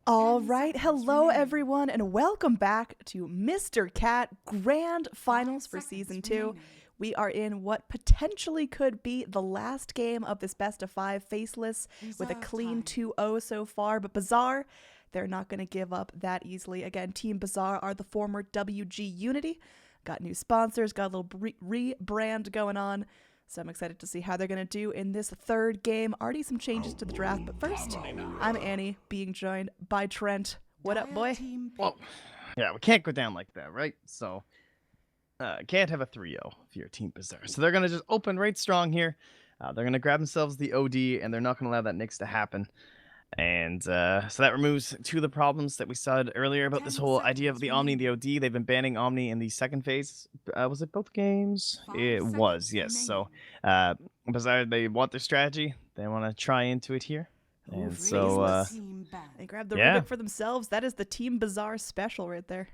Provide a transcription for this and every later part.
All right, hello everyone, and welcome back to Mr. Cat Grand Finals for Season 2. We are in what potentially could be the last game of this best of 5 Faceless with a clean 2-0 so far, but Bazaar, they're not going to give up that easily. Again, Team Bazaar are the former WG.Unity. Got new sponsors, got a little rebrand going on. So I'm excited to see how they're going to do in this third game. Already some changes to the draft, but first, I'm Annie, being joined by Trent. What up, boy? Well, yeah, we can't go down like that, right? So, can't have a 3-0 if you're Team Bazaar. So they're going to just open right strong here. They're going to grab themselves the OD, and they're not going to allow that Nix to happen. And so that removes two of the problems that we said earlier about this whole idea of the Omni and the OD. They've been banning Omni in the second phase. Was it both games? It was, yes. So Bazaar, they want their strategy. They want to try into it here. And so, they grabbed the yeah. Rubik for themselves. That is the Team Bazaar special right there.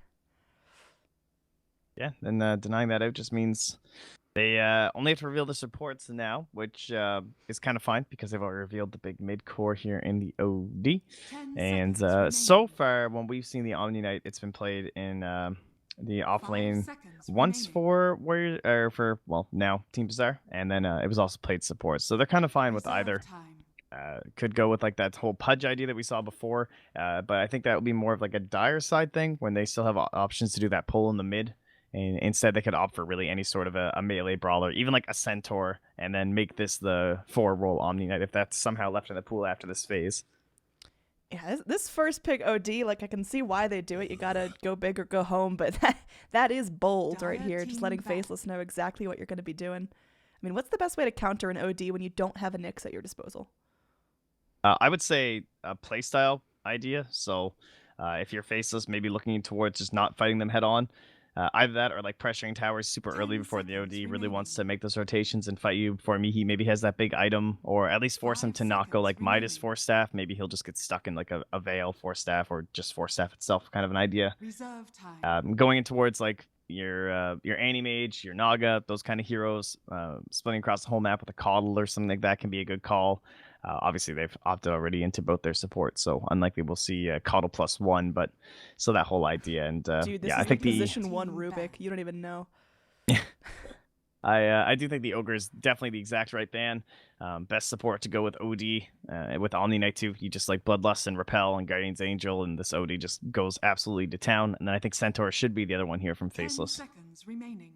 Yeah, and denying that out just means they only have to reveal the supports now, which is kind of fine because they've already revealed the big mid core here in the OD. And so far, when we've seen the Omni Knight, it's been played in the off lane once for Warrior, or for, well, now Team Bazaar, and then it was also played support. So they're kind of fine with either. Could go with like that whole Pudge idea that we saw before, but I think that would be more of like a dire side thing when they still have options to do that pull in the mid. And instead, they could opt for really any sort of a melee brawler, even like a Centaur, and then make this the 4-role Omni Knight if that's somehow left in the pool after this phase. Yeah, this first pick OD, like I can see why they do it. You gotta go big or go home, but that is bold right here. Just letting Faceless know exactly what you're going to be doing. I mean, what's the best way to counter an OD when you don't have a Nix at your disposal? I would say a playstyle idea. So if you're Faceless, maybe looking towards just not fighting them head on. Either that or like pressuring towers super early before the OD really wants to make those rotations and fight you before he maybe has that big item, or at least force him to not go like Midas Force Staff. Maybe he'll just get stuck in like a Veil Force Staff or just Force Staff itself, kind of an idea. Going in towards like your Animage, your Naga, those kind of heroes, splitting across the whole map with a Coddle or something like that can be a good call. Obviously, they've opted already into both their supports, so unlikely we'll see Coddle +1, but still that whole idea. And Dude, this yeah, is I think the position 1 Rubik. You don't even know. I do think the Ogre is definitely the exact right ban. Best support to go with OD. With Omni Knight too, you just like Bloodlust and Repel and Guardian's Angel, and this OD just goes absolutely to town. And then I think Centaur should be the other one here from Faceless. 10 seconds remaining.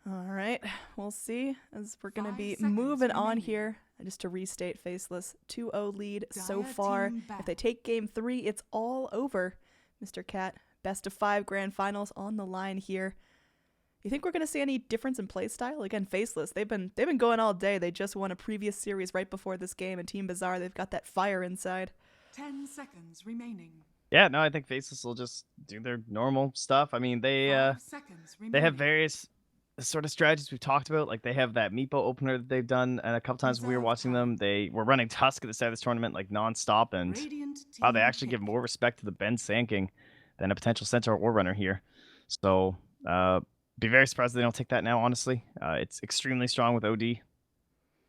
All right, we'll see as we're going to be moving on here. Just to restate, Faceless 2-0 lead so far. If they take game 3, it's all over. Mr. Cat, best of 5 grand finals on the line here. You think we're going to see any difference in playstyle? Again, Faceless, they've been going all day. They just won a previous series right before this game, and Team Bazaar, they've got that fire inside. 10 seconds remaining. Yeah, no, I think Faceless will just do their normal stuff. I mean, they have various sort of strategies we've talked about. Like they have that Meepo opener that they've done, and a couple times when we were watching them, they were running Tusk at the start of this tournament like non-stop, and wow, they actually give more respect to the Ben Sanking than a potential Centaur or Runner here. So be very surprised they don't take that now, honestly. It's extremely strong with OD.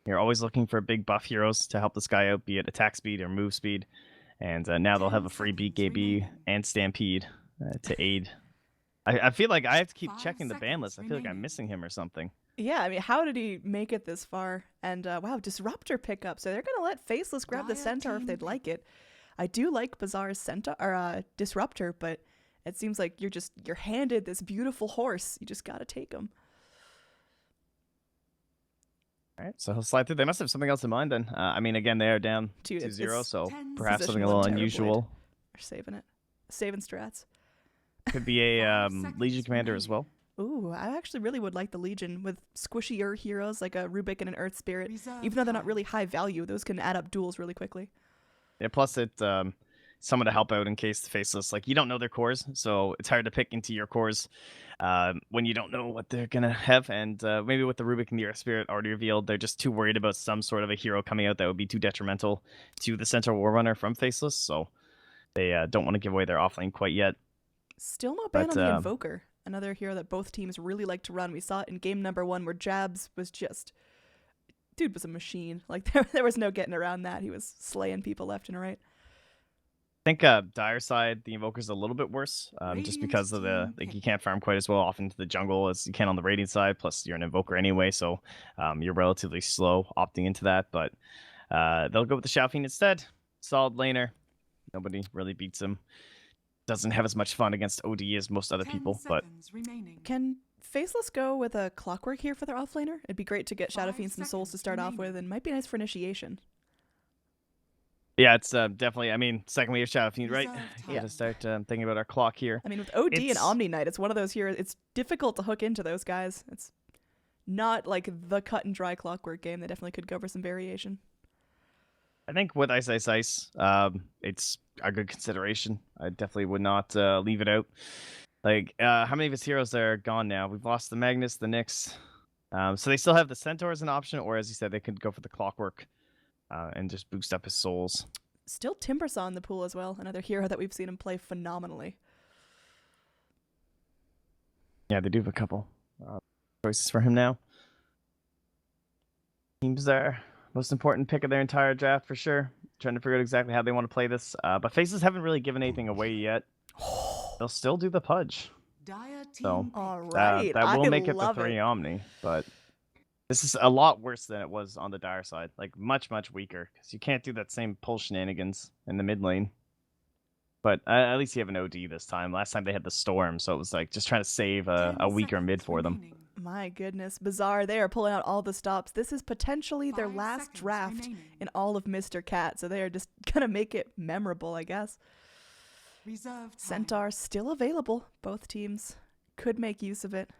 You're always looking for big buff heroes to help this guy out, be it attack speed or move speed, and now they'll have a free BKB and Stampede to aid. I feel like I have to keep checking the ban list. I feel like I'm missing him or something. Yeah, I mean, how did he make it this far? And wow, Disruptor pickup. So they're gonna let Faceless grab the Centaur if they'd like it. I do like Bazaar's Centaur or Disruptor, but it seems like you're handed this beautiful horse. You just gotta take him. All right, so he'll slide through. They must have something else in mind then. I mean, again, they are down 2-0, so perhaps something a little unusual. They're saving it. Saving strats. Could be a Legion Commander as well. Ooh, I actually really would like the Legion with squishier heroes like a Rubik and an Earth Spirit. Even though they're not really high value, those can add up duels really quickly. Yeah, plus it's someone to help out in case the Faceless, like, you don't know their cores, so it's hard to pick into your cores when you don't know what they're going to have. And maybe with the Rubik and the Earth Spirit already revealed, they're just too worried about some sort of a hero coming out that would be too detrimental to the Centaur War Runner from Faceless, so they don't want to give away their offlane quite yet. Still no ban on the Invoker, another hero that both teams really like to run. We saw it in game number 1 where Jabs was just... Dude was a machine. Like, there was no getting around that. He was slaying people left and right. think Dire side, the Invoker's a little bit worse, just because of the you can't farm quite as well off into the jungle as you can on the Radiant side. Plus, you're an Invoker anyway, so you're relatively slow opting into that. But they'll go with the Shadow Fiend instead. Solid laner. Nobody really beats him. Doesn't have as much fun against OD as most other people, but Can Faceless go with a Clockwork here for their offlaner? It'd be great to get Shadow Fiends and Souls to start off with, and might be nice for initiation. yeah, it's definitely. I mean, second we have Shadow Fiend, right? Yeah. Got to start thinking about our clock here. I mean, with OD and Omni Knight, it's one of those here. It's difficult to hook into those guys. It's not like the cut and dry Clockwork game. They definitely could go for some variation. I think with Ice, it's a good consideration. I definitely would not leave it out. Like, how many of his heroes are gone now? We've lost the Magnus, the Nyx. So they still have the Centaur as an option, or as you said, they could go for the Clockwork and just boost up his souls. Still Timbersaw in the pool as well. Another hero that we've seen him play phenomenally. Yeah, they do have a couple choices for him now. Team Bazaar. Most important pick of their entire draft for sure. Trying to figure out exactly how they want to play this. But Faces haven't really given anything away yet. They'll still do the Pudge. So all right, that will make it the the 3 Omni. But this is a lot worse than it was on the Dire side. Like much, much weaker. Because you can't do that same pull shenanigans in the mid lane. But at least you have an OD this time. Last time they had the Storm. So it was like just trying to save a weaker mid for them. My goodness, Bazaar, they are pulling out all the stops. This is potentially their last draft in all of Mr. Cat, so they are just gonna make it memorable, I guess. Centaur still available. Both teams could make use of it.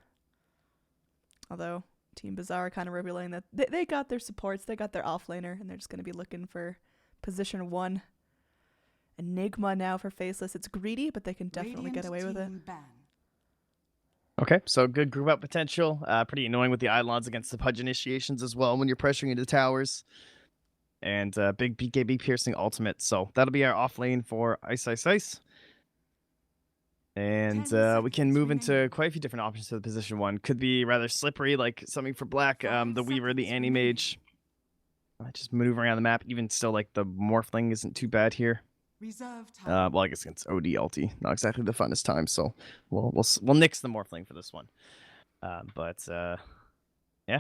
Although Team Bazaar kind of revealing that they got their supports, they got their offlaner, and they're just gonna be looking for position 1. Enigma now for Faceless. It's greedy, but they can definitely get away with it. Okay, so good group up potential. Pretty annoying with the Eidolons against the Pudge initiations as well when you're pressuring into towers. And big BKB piercing ultimate. So that'll be our off lane for Ice. And we can move into quite a few different options for the position 1. Could be rather slippery, like something for black, the Weaver, the Anti-Mage. Just maneuver around the map. Even still, like the Morphling isn't too bad here. Well, I guess it's OD ulti, not exactly the funnest time, so we'll nix the Morphling for this one. But yeah,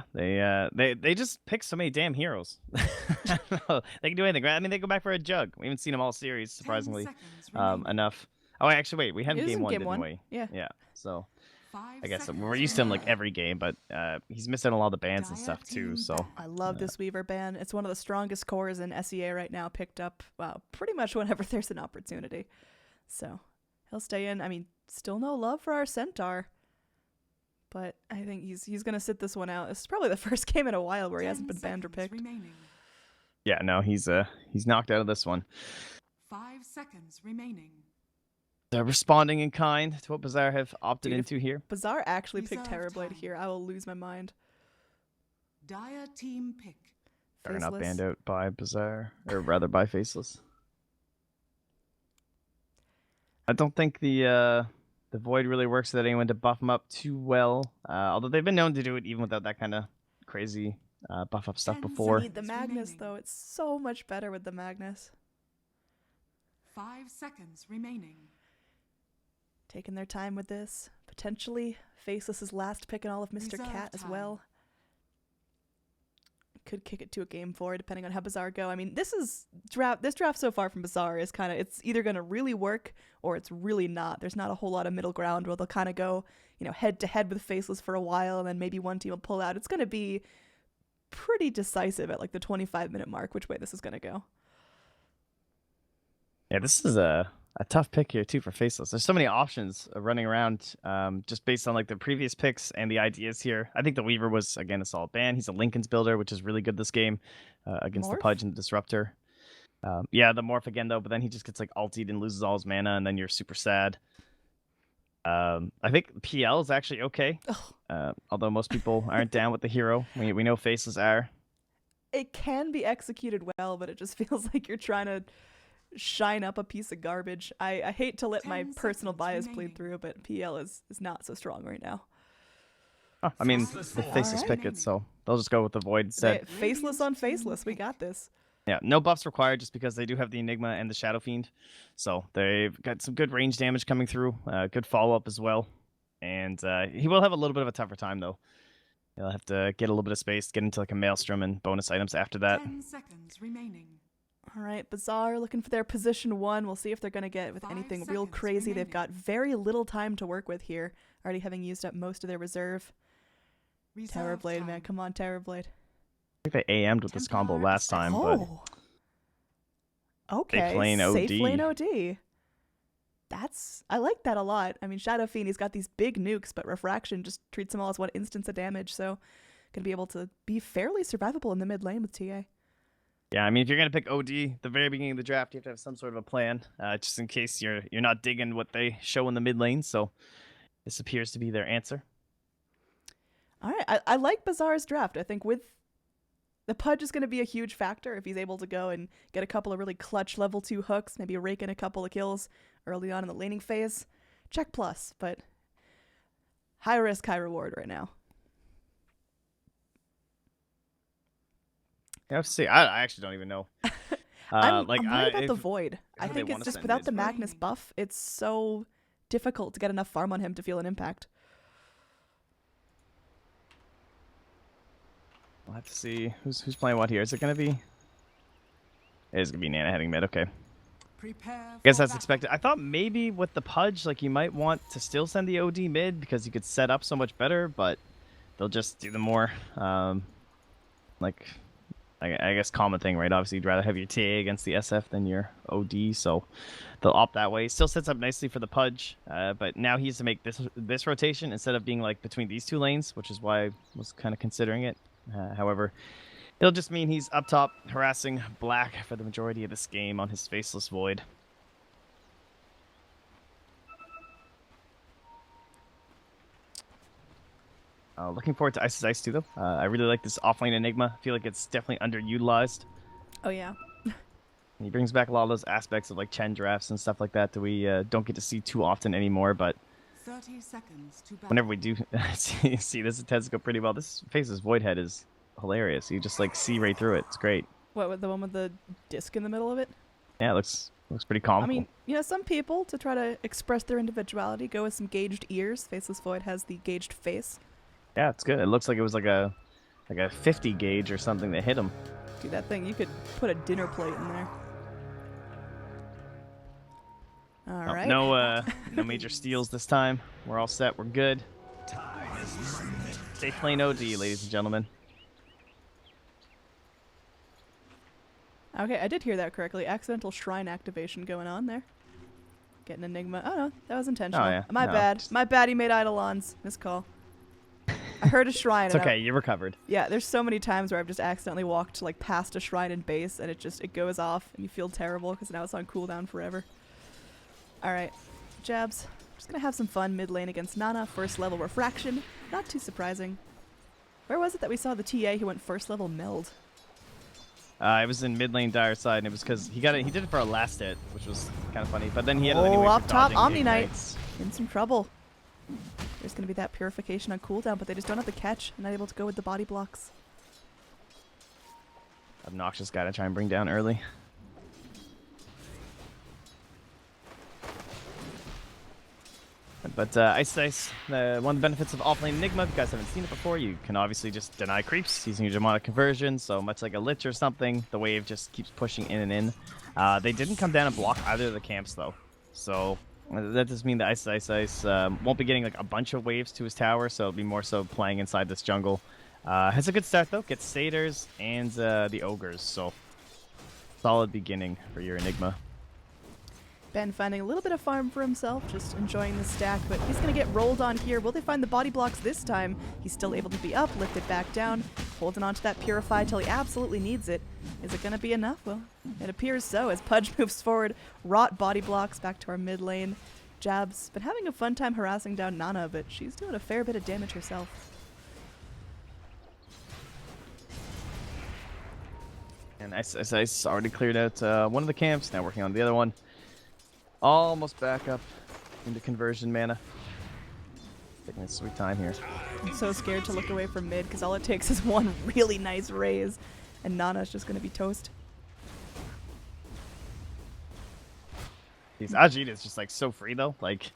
they just pick so many damn heroes. I don't know. They can do anything, right? I mean, they go back for a jug. We haven't seen them all series, surprisingly enough. Oh, actually, wait, we had game 1, didn't we? Yeah. So I guess we're used to him like every game, but he's missing a lot of the bans and stuff too. So I love this Weaver ban. It's one of the strongest cores in SEA right now, picked up pretty much whenever there's an opportunity. So he'll stay in. I mean, still no love for our Centaur, but I think he's gonna sit this one out. This is probably the first game in a while where he hasn't been banned or picked. Yeah, no, he's knocked out of this one. 5 seconds remaining. Responding in kind to what Bazaar have opted into here. Bazaar actually picked Terrorblade here, I will lose my mind. Dire team pick. They're not banned out by Bazaar, or rather by Faceless. I don't think the Void really works with anyone to buff them up too well. Although they've been known to do it even without that kind of crazy buff up stuff before. I need the Magnus though. It's so much better with the Magnus. 5 seconds remaining. Taking their time with this. Potentially Faceless's last pick in all of Mr. Cat as well. Could kick it to a game 4 depending on how Bazaar go. I mean, this draft so far from Bazaar is kind of, it's either going to really work or it's really not. There's not a whole lot of middle ground where they'll kind of go, head to head with Faceless for a while and then maybe one team will pull out. It's going to be pretty decisive at like the 25-minute mark which way this is going to go. Yeah, this is a tough pick here too for Faceless. There's so many options running around just based on like the previous picks and the ideas here. I think the Weaver was, again, a solid ban. He's a Lincoln's builder, which is really good this game against the Pudge and the Disruptor. Yeah, the Morph again, though, but then he just gets like ultied and loses all his mana, and then you're super sad. I think PL is actually okay, although most people aren't down with the hero. We know Faceless are. It can be executed well, but it just feels like you're trying to shine up a piece of garbage. I hate to let my personal bias bleed through, but PL is not so strong right now. I mean, the Faceless pick it, so they'll just go with the Void instead. Faceless on Faceless, we got this. Yeah, no buffs required just because they do have the Enigma and the Shadow Fiend. So they've got some good range damage coming through, good follow-up as well. And he will have a little bit of a tougher time, though. He'll have to get a little bit of space, get into like a Maelstrom and bonus items after that. 10 seconds remaining. All right, Bazaar looking for their position 1. We'll see if they're going to get with 5 anything real seconds crazy. They've remaining. got very little time to work with here, already having used up most of their reserve. Reserve Terrorblade, time. man. Come on, Terrorblade. I think they AM'd with this combo Templar last time, Oh. Okay, lane safe OD. lane OD. I like that a lot. I mean, Shadow Fiend, he's got these big nukes, but Refraction just treats them all as 1 instance of damage, so gonna be able to be fairly survivable in the mid lane with TA. Yeah, I mean, if you're gonna pick OD the very beginning of the draft, you have to have some sort of a plan, just in case you're not digging what they show in the mid lane. So this appears to be their answer. All right, I like Bazaar's draft. I think with the Pudge is going to be a huge factor if he's able to go and get a couple of really clutch level 2 hooks, maybe rake in a couple of kills early on in the laning phase. Check plus, but high risk, high reward right now. Yeah, let's see. I actually don't even know. I'm worried about the if- Void. I they think wanna it's just send without mid. the Magnus buff, it's so difficult to get enough farm on him to feel an impact. We'll have to see who's playing what here. Is it gonna be? It is gonna be Nana heading mid. Okay. Prepare I guess for that's battle. expected. I thought maybe with the Pudge, like you might want to still send the OD mid because you could set up so much better, but they'll just do the more, like, I guess common thing, right? Obviously, you'd rather have your TA against the SF than your OD, so they'll opt that way. Still sets up nicely for the Pudge, but now he has to make this rotation instead of being like between these 2 lanes, which is why I was kind of considering it. However, it'll just mean he's up top harassing Black for the majority of this game on his Faceless Void. Looking forward to Ice's Ice too, though. I really like this offlane Enigma. I feel like it's definitely underutilized. Oh yeah. And he brings back a lot of those aspects of like Chen drafts and stuff like that we don't get to see too often anymore. But 30 seconds to battle. whenever we do see this, it tends to go pretty well. This Face's Void Head is hilarious. You just like see right through it. It's great. What, with the one with the disc in the middle of it? Yeah, it looks pretty comical. I mean, you know, some people, to try to express their individuality, go with some gauged ears. Faceless Void has the gauged face. yeah, it's good. It looks like it was like a 50 gauge or something that hit him. Do that thing. You could put a dinner plate in there. All Oh, right. no major steals this time. We're all set. We're good. Safe lane OD, ladies and gentlemen. Okay, I did hear that correctly. Accidental shrine activation going on there. Getting Enigma. Oh no, that was intentional. Oh, yeah. My No, bad. just- My bad. He made Eidolons. Miscall. I heard a shrine. It's and okay. You recovered. yeah, there's so many times where I've just accidentally walked like past a shrine in base, and it goes off, and you feel terrible because now it's on cooldown forever. All right, Jabs. Just gonna have some fun mid lane against Nana. First level Refraction. Not too surprising. Where was it that we saw the TA who went first level Meld? It was in mid lane Dire side, and it was because he did it for a last hit, which was kind of funny. But then he had it anyway. up for top, dodging Omni Knight. ignites. In some trouble. There's going to be that purification on cooldown, but they just don't have the catch. Not able to go with the body blocks. Obnoxious guy to try and bring down early. But Ice, one of the benefits of offlane Enigma, if you guys haven't seen it before, you can obviously just deny creeps using your demonic conversion. So much like a Lich or something, the wave just keeps pushing in and in. They didn't come down and block either of the camps though, so that does mean that Ice won't be getting like a bunch of waves to his tower. So it'll be more so playing inside this jungle. Has a good start though. Gets Satyrs and the Ogres, so solid beginning for your Enigma. Ben finding a little bit of farm for himself, just enjoying the stack, but he's going to get rolled on here. Will they find the body blocks this time? He's still able to be up, lifted back down, holding on to that Purify till he absolutely needs it. Is it going to be enough? Well, it appears so as Pudge moves forward. Rot body blocks back to our mid lane. Jab's been having a fun time harassing down Nana, but she's doing a fair bit of damage herself. And Ice already cleared out one of the camps, now working on the other one. Almost back up into conversion mana. Taking a sweet time here. I'm so scared to look away from mid because all it takes is one really nice raise, and Nana's just going to be toast. These Ajit is just like so free though. Like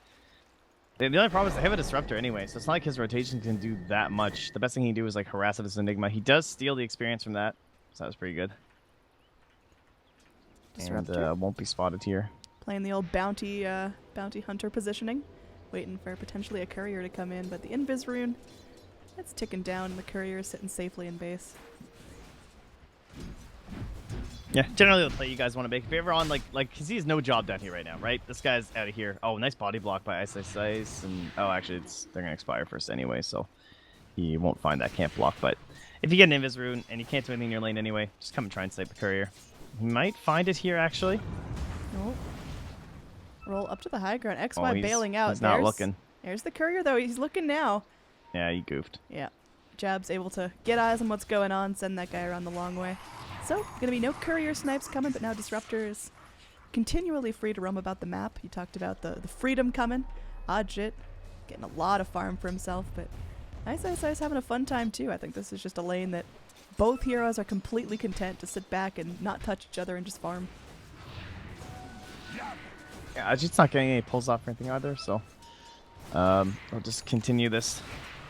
the only problem is they have a disruptor anyway, so it's not like his rotation can do that much. The best thing he can do is like harass this Enigma. He does steal the experience from that, so that was pretty good. Disruptor. And won't be spotted here. Playing the old bounty hunter positioning, waiting for potentially a courier to come in, but the invis rune, that's ticking down, and the courier is sitting safely in base. Yeah, generally the play you guys want to make. If you're ever on, like, cause he has no job down here right now, right? This guy's out of here. Oh, nice body block by Ice, and oh, actually, they're gonna expire first anyway, so he won't find that camp block. But if you get an invis rune and you can't do anything in your lane anyway, just come and try and snipe the courier. He might find it here actually. Oh. Roll up to the high ground. XY bailing out. He's not looking. There's the courier though. He's looking now. Yeah, he goofed. Yeah. Jab's able to get eyes on what's going on, send that guy around the long way. So, gonna be no courier snipes coming, but now Disruptor is continually free to roam about the map. You talked about the freedom coming. Ajit getting a lot of farm for himself, but Ice having a fun time too. I think this is just a lane that both heroes are completely content to sit back and not touch each other and just farm. Yeah, Ajit's not getting any pulls off or anything either, so I'll just continue this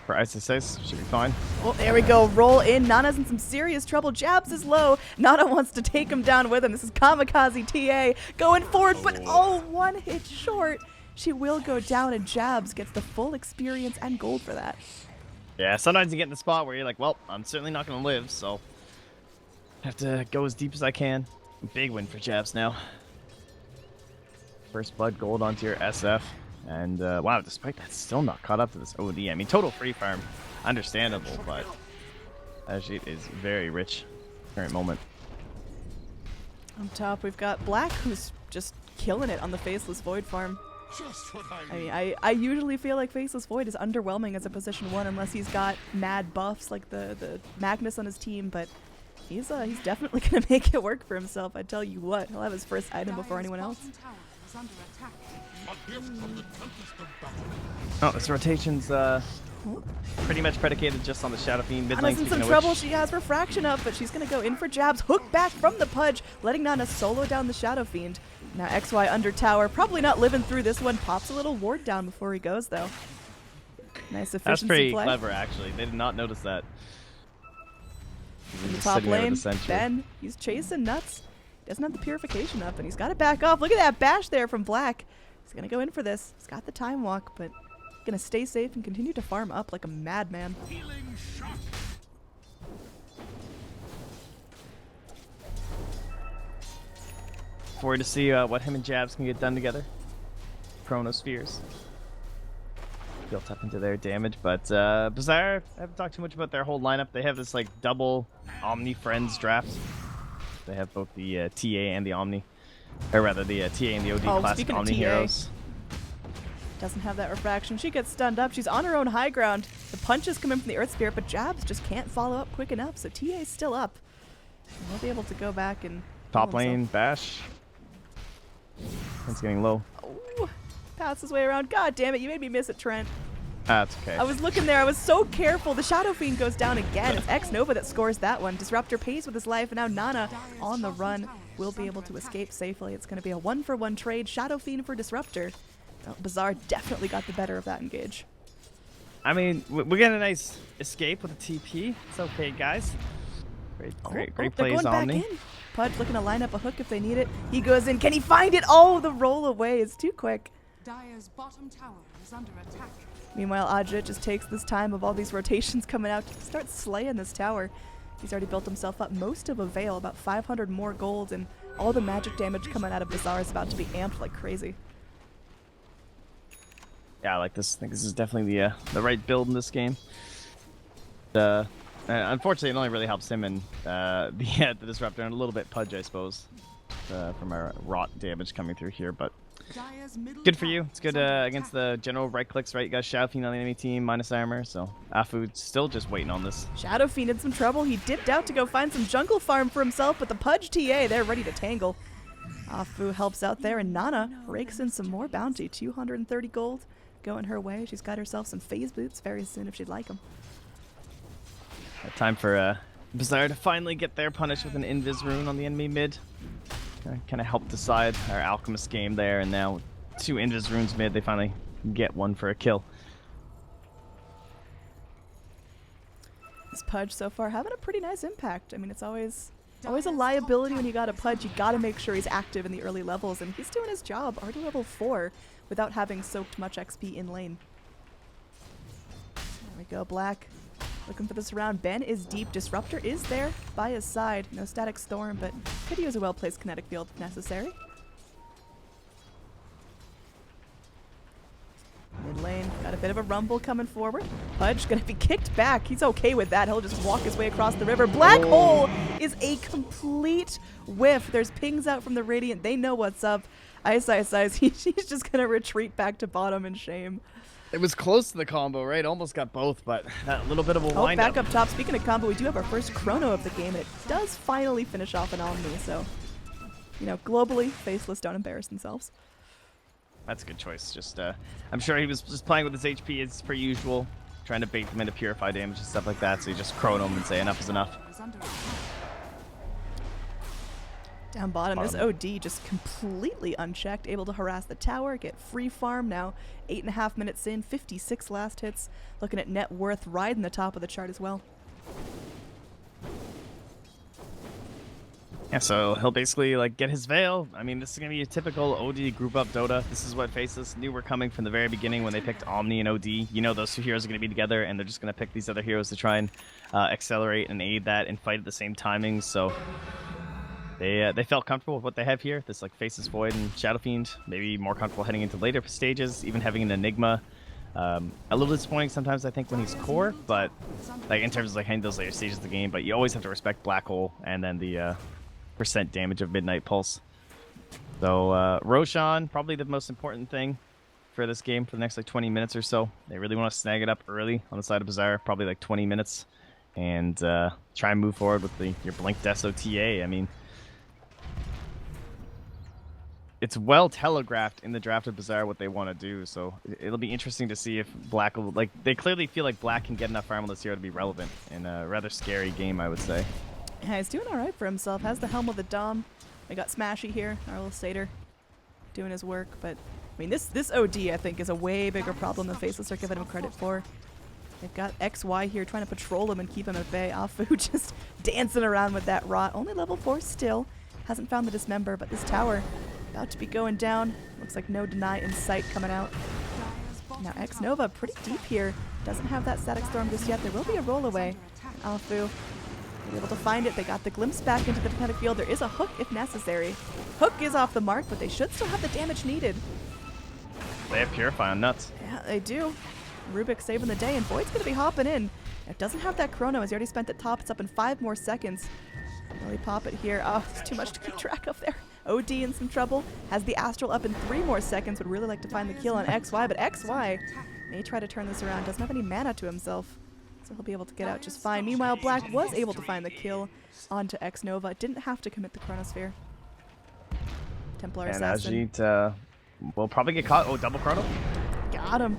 for Ice. Should be fine. Well, there we go. Roll in. Nana's in some serious trouble. Jabs is low. Nana wants to take him down with him. This is Kamikaze TA going forward, but oh, one hit short. She will go down, and Jabs gets the full experience and gold for that. Yeah, sometimes you get in the spot where you're like, well, I'm certainly not going to live, so I have to go as deep as I can. Big win for Jabs now. First blood gold onto your SF. And, wow, despite that, still not caught up to this OD. I mean, total free farm, understandable, but Ajit is very rich current moment. On top, we've got Black, who's just killing it on the Faceless Void farm. I mean, I usually feel like Faceless Void is underwhelming as a position 1 unless he's got mad buffs like the Magnus on his team, but he's definitely going to make it work for himself. I tell you what, he'll have his first item before anyone else. Oh, this rotation's pretty much predicated just on the Shadow Fiend mid lane. Nana's in some trouble. She has Refraction up, but she's going to go in for Jabs. Hook back from the Pudge, letting Nana solo down the Shadow Fiend. Now XY under tower, probably not living through this one. Pops a little ward down before he goes, though. Nice efficiency. That's pretty play. clever, actually. They did not notice that. In the top lane, Ben, he's chasing nuts. Doesn't have the purification up, and he's got to back off. Look at that bash there from Black. He's going to go in for this. He's got the time walk, but going to stay safe and continue to farm up like a madman. Forward to see what him and Jabs can get done together. Chronospheres. Built up into their damage, but Bazaar, I haven't talked too much about their whole lineup. They have this like double Omni Friends draft. They have both the TA and the Omni. Or rather, the TA and the OD classic Omni heroes. Doesn't have that refraction. She gets stunned up. She's on her own high ground. The punches come in from the Earth Spirit, but Jabs just can't follow up quick enough, so TA's still up. And he'll be able to go back and top lane, bash. It's getting low. Oh, pass his way around. God damn it, you made me miss it, Trent. That's okay. I was looking there. I was so careful. The Shadow Fiend goes down again. It's X-Nova that scores that one. Disruptor pays with his life, and now Nana on the run will be able to escape safely. It's going to be a 1-for-1 trade. Shadow Fiend for Disruptor. Well, Bazaar definitely got the better of that engage. I mean, we're getting a nice escape with a TP. It's okay, guys. Great plays, Omni. Pudge looking to line up a hook if they need it. He goes in. Can he find it? Oh, the roll away is too quick. Dire's bottom tower is under attack. Meanwhile, Ajit just takes this time of all these rotations coming out to start slaying this tower. He's already built himself up most of a Veil, about 500 more gold, and all the magic damage coming out of Bazaar is about to be amped like crazy. Yeah, I like this. I think this is definitely the right build in this game. Unfortunately, it only really helps him and the Disruptor and a little bit Pudge, I suppose, from our rot damage coming through here. But good for you. It's good against the general right clicks, right? You got Shadow Fiend on the enemy team, minus armor, so Afu's still just waiting on this. Shadow Fiend in some trouble. He dipped out to go find some jungle farm for himself, but the Pudge TA, they're ready to tangle. Afu helps out there, and Nana rakes in some more bounty. 230 gold going her way. She's got herself some phase boots very soon if she'd like them. Time for Bazaar to finally get their punish with an invis rune on the enemy mid. kind of helped decide our Alchemist game there, and now 2 Invis runes mid, they finally get one for a kill. This Pudge so far having a pretty nice impact. I mean, it's always a liability when you got a Pudge. You got to make sure he's active in the early levels, and he's doing his job. Already level 4 without having soaked much XP in lane. There we go, Black. Looking for this round. Ben is deep. Disruptor is there by his side. No Static Storm, but could use a well-placed kinetic field if necessary. Mid lane, got a bit of a rumble coming forward. Pudge gonna be kicked back. He's okay with that. He'll just walk his way across the river. Black Hole is a complete whiff. There's pings out from the Radiant. They know what's up. Ice. He's just gonna retreat back to bottom in shame. It was close to the combo, right? Almost got both, but that little bit of a wind back up top. Speaking of combo, we do have our first chrono of the game, and it does finally finish off an Omni, so, you know, globally, Faceless don't embarrass themselves. That's a good choice. Just, I'm sure he was just playing with his HP as per usual, trying to bait them into purify damage and stuff like that, so he just chrono him and say enough is enough. Down bottom, this OD just completely unchecked, able to harass the tower, get free farm now. 8.5 minutes in, 56 last hits. Looking at net worth, riding the top of the chart as well. Yeah, so he'll basically like get his veil. I mean, this is gonna be a typical OD group up Dota. This is what Faceless knew were coming from the very beginning when they picked Omni and OD. You know those 2 heroes are gonna be together, and they're just gonna pick these other heroes to try and accelerate and aid that and fight at the same timing. So they felt comfortable with what they have here. This like Faceless Void and Shadow Fiend, maybe more comfortable heading into later stages, even having an Enigma. A little disappointing sometimes, I think, when he's core, but like in terms of like heading those later stages of the game. But you always have to respect Black Hole and then the % damage of Midnight Pulse. So Roshan, probably the most important thing for this game for the next like 20 minutes or so. They really want to snag it up early on the side of Bazaar, probably like 20 minutes, and try and move forward with your Blink Deso TA. I mean, it's well telegraphed in the draft of Bazaar what they want to do, so it'll be interesting to see if Black will, like, they clearly feel like Black can get enough farm on this hero to be relevant in a rather scary game, I would say. Yeah, he's doing alright for himself. Has the helm of the Dom. We got Smashy here, our little satyr, doing his work, but I mean, this OD, I think, is a way bigger problem than Faceless are giving him credit for. They've got XY here trying to patrol him and keep him at bay. Afu just dancing around with that rot. Only level 4 still. Hasn't found the Dismember, but this tower about to be going down. Looks like no deny in sight coming out. Now X Nova pretty deep here. Doesn't have that Static Storm just yet. There will be a roll away. Afu will be able to find it. They got the glimpse back into the kinetic field. There is a hook if necessary. Hook is off the mark, but they should still have the damage needed. They have Purify on nuts. Yeah, they do. Rubik saving the day, and Void's going to be hopping in. It doesn't have that chrono, as he already spent the top. It's up in 5 more seconds. Really pop it here. Oh, it's too much to keep track of there. OD in some trouble. Has the Astral up in 3 more seconds. Would really like to find the kill on XY, but XY may try to turn this around. Doesn't have any mana to himself, so he'll be able to get out just fine. Meanwhile, Black was able to find the kill onto X Nova. Didn't have to commit the Chronosphere. Templar Assassin. Ajit will probably get caught. Oh, double chrono. Got him.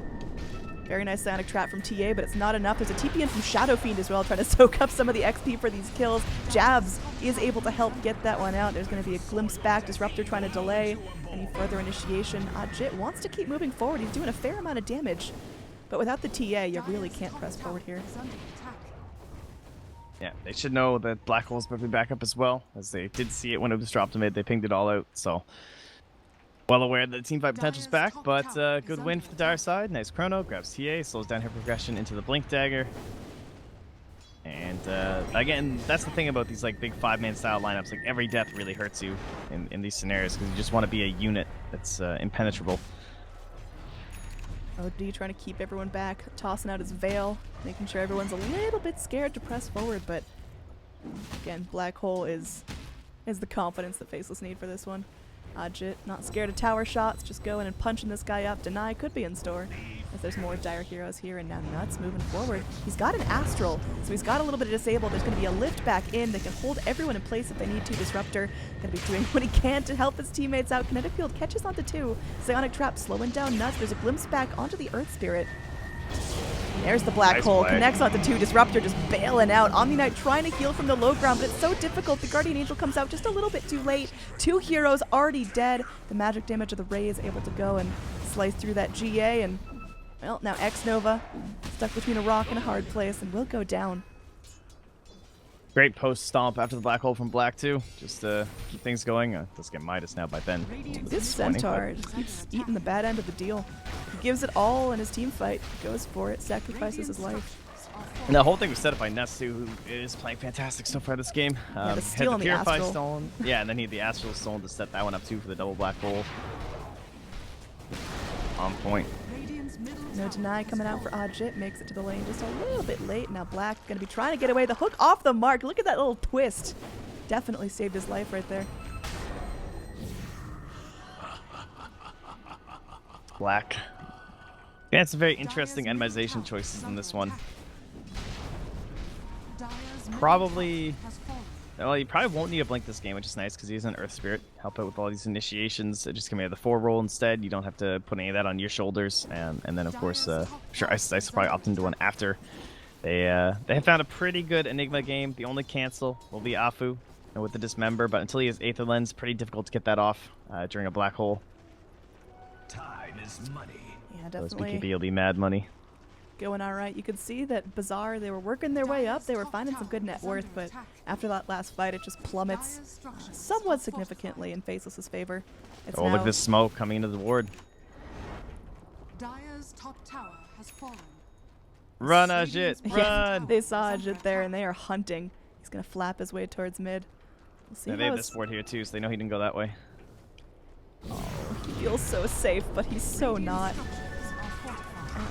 Very nice Sonic Trap from TA, but it's not enough. There's a TP in from Shadow Fiend as well, trying to soak up some of the XP for these kills. Jabs is able to help get that one out. There's going to be a glimpse back. Disruptor trying to delay any further initiation. Ajit wants to keep moving forward. He's doing a fair amount of damage, but without the TA, you really can't press forward here. Yeah, they should know that Black Hole's probably back up as well, as they did see it when it was dropped to mid. They pinged it all out, so well aware that the team fight potential's back, but good win for the Dire side. Nice chrono, grabs TA, slows down her progression into the Blink Dagger. And again, that's the thing about these like big 5-man style lineups. Like every death really hurts you in these scenarios because you just want to be a unit that's impenetrable. OD trying to keep everyone back, tossing out his veil, making sure everyone's a little bit scared to press forward, but again, Black Hole is the confidence that Faceless need for this one. Ajit, not scared of tower shots, just going and punching this guy up. Deny could be in store, as there's more Dire heroes here, and now Nuts moving forward. He's got an Astral, so he's got a little bit of disable. There's going to be a lift back in. They can hold everyone in place if they need to. Disruptor going to be doing what he can to help his teammates out. Kinetic Field catches onto 2. Psionic Trap slowing down Nuts. There's a glimpse back onto the Earth Spirit. There's the black Nice hole. play. Connects onto 2. Disruptor just bailing out. Omni Knight trying to heal from the low ground, but it's so difficult. The Guardian Angel comes out just a little bit too late. 2 heroes already dead. The magic damage of the Ray is able to go and slice through that GA. And, well, now X-Nova stuck between a rock and a hard place and will go down. Great post stomp after the black hole from Black too, just to keep things going. Does get Midas now by Ben. This Centaur just keeps eating the bad end of the deal. He gives it all in his team fight. Goes for it, sacrifices his life. And the whole thing was set up by Nestu, who is playing fantastic so far this game. The steal on the Purify Astral. stolen. Yeah, and then he had the Astral stolen to set that one up too for the double black hole. On point. No deny coming out for Ajit. Makes it to the lane just a little bit late. Now Black going to be trying to get away. The hook off the mark. Look at that little twist. Definitely saved his life right there. Black. Yeah, it's a very interesting endomization choices in this one. Probably. Well, you probably won't need a blink this game, which is nice because he's an Earth Spirit. Help out with all these initiations. Just come here the 4 roll instead. You don't have to put any of that on your shoulders. And then, of course, sure, Ice will probably opt into one after. They have found a pretty good Enigma game. The only cancel will be Afu with the Dismember, but until he has Aether Lens, pretty difficult to get that off during a black hole. Time is money. Yeah, Those definitely BKB will be mad money. going all right. You could see that Bazaar, they were working their way up. They were finding some good net worth, but after that last fight, it just plummets somewhat significantly in Faceless's favor. It's Oh, look now at this smoke coming into the ward. Dire's top tower has fallen. Run, Ajit, Yeah, run! they saw Ajit there, and they are hunting. He's going to flap his way towards mid. We'll see Yeah, they how have his- this ward here too, so they know he didn't go that way. He feels so safe, but he's so not.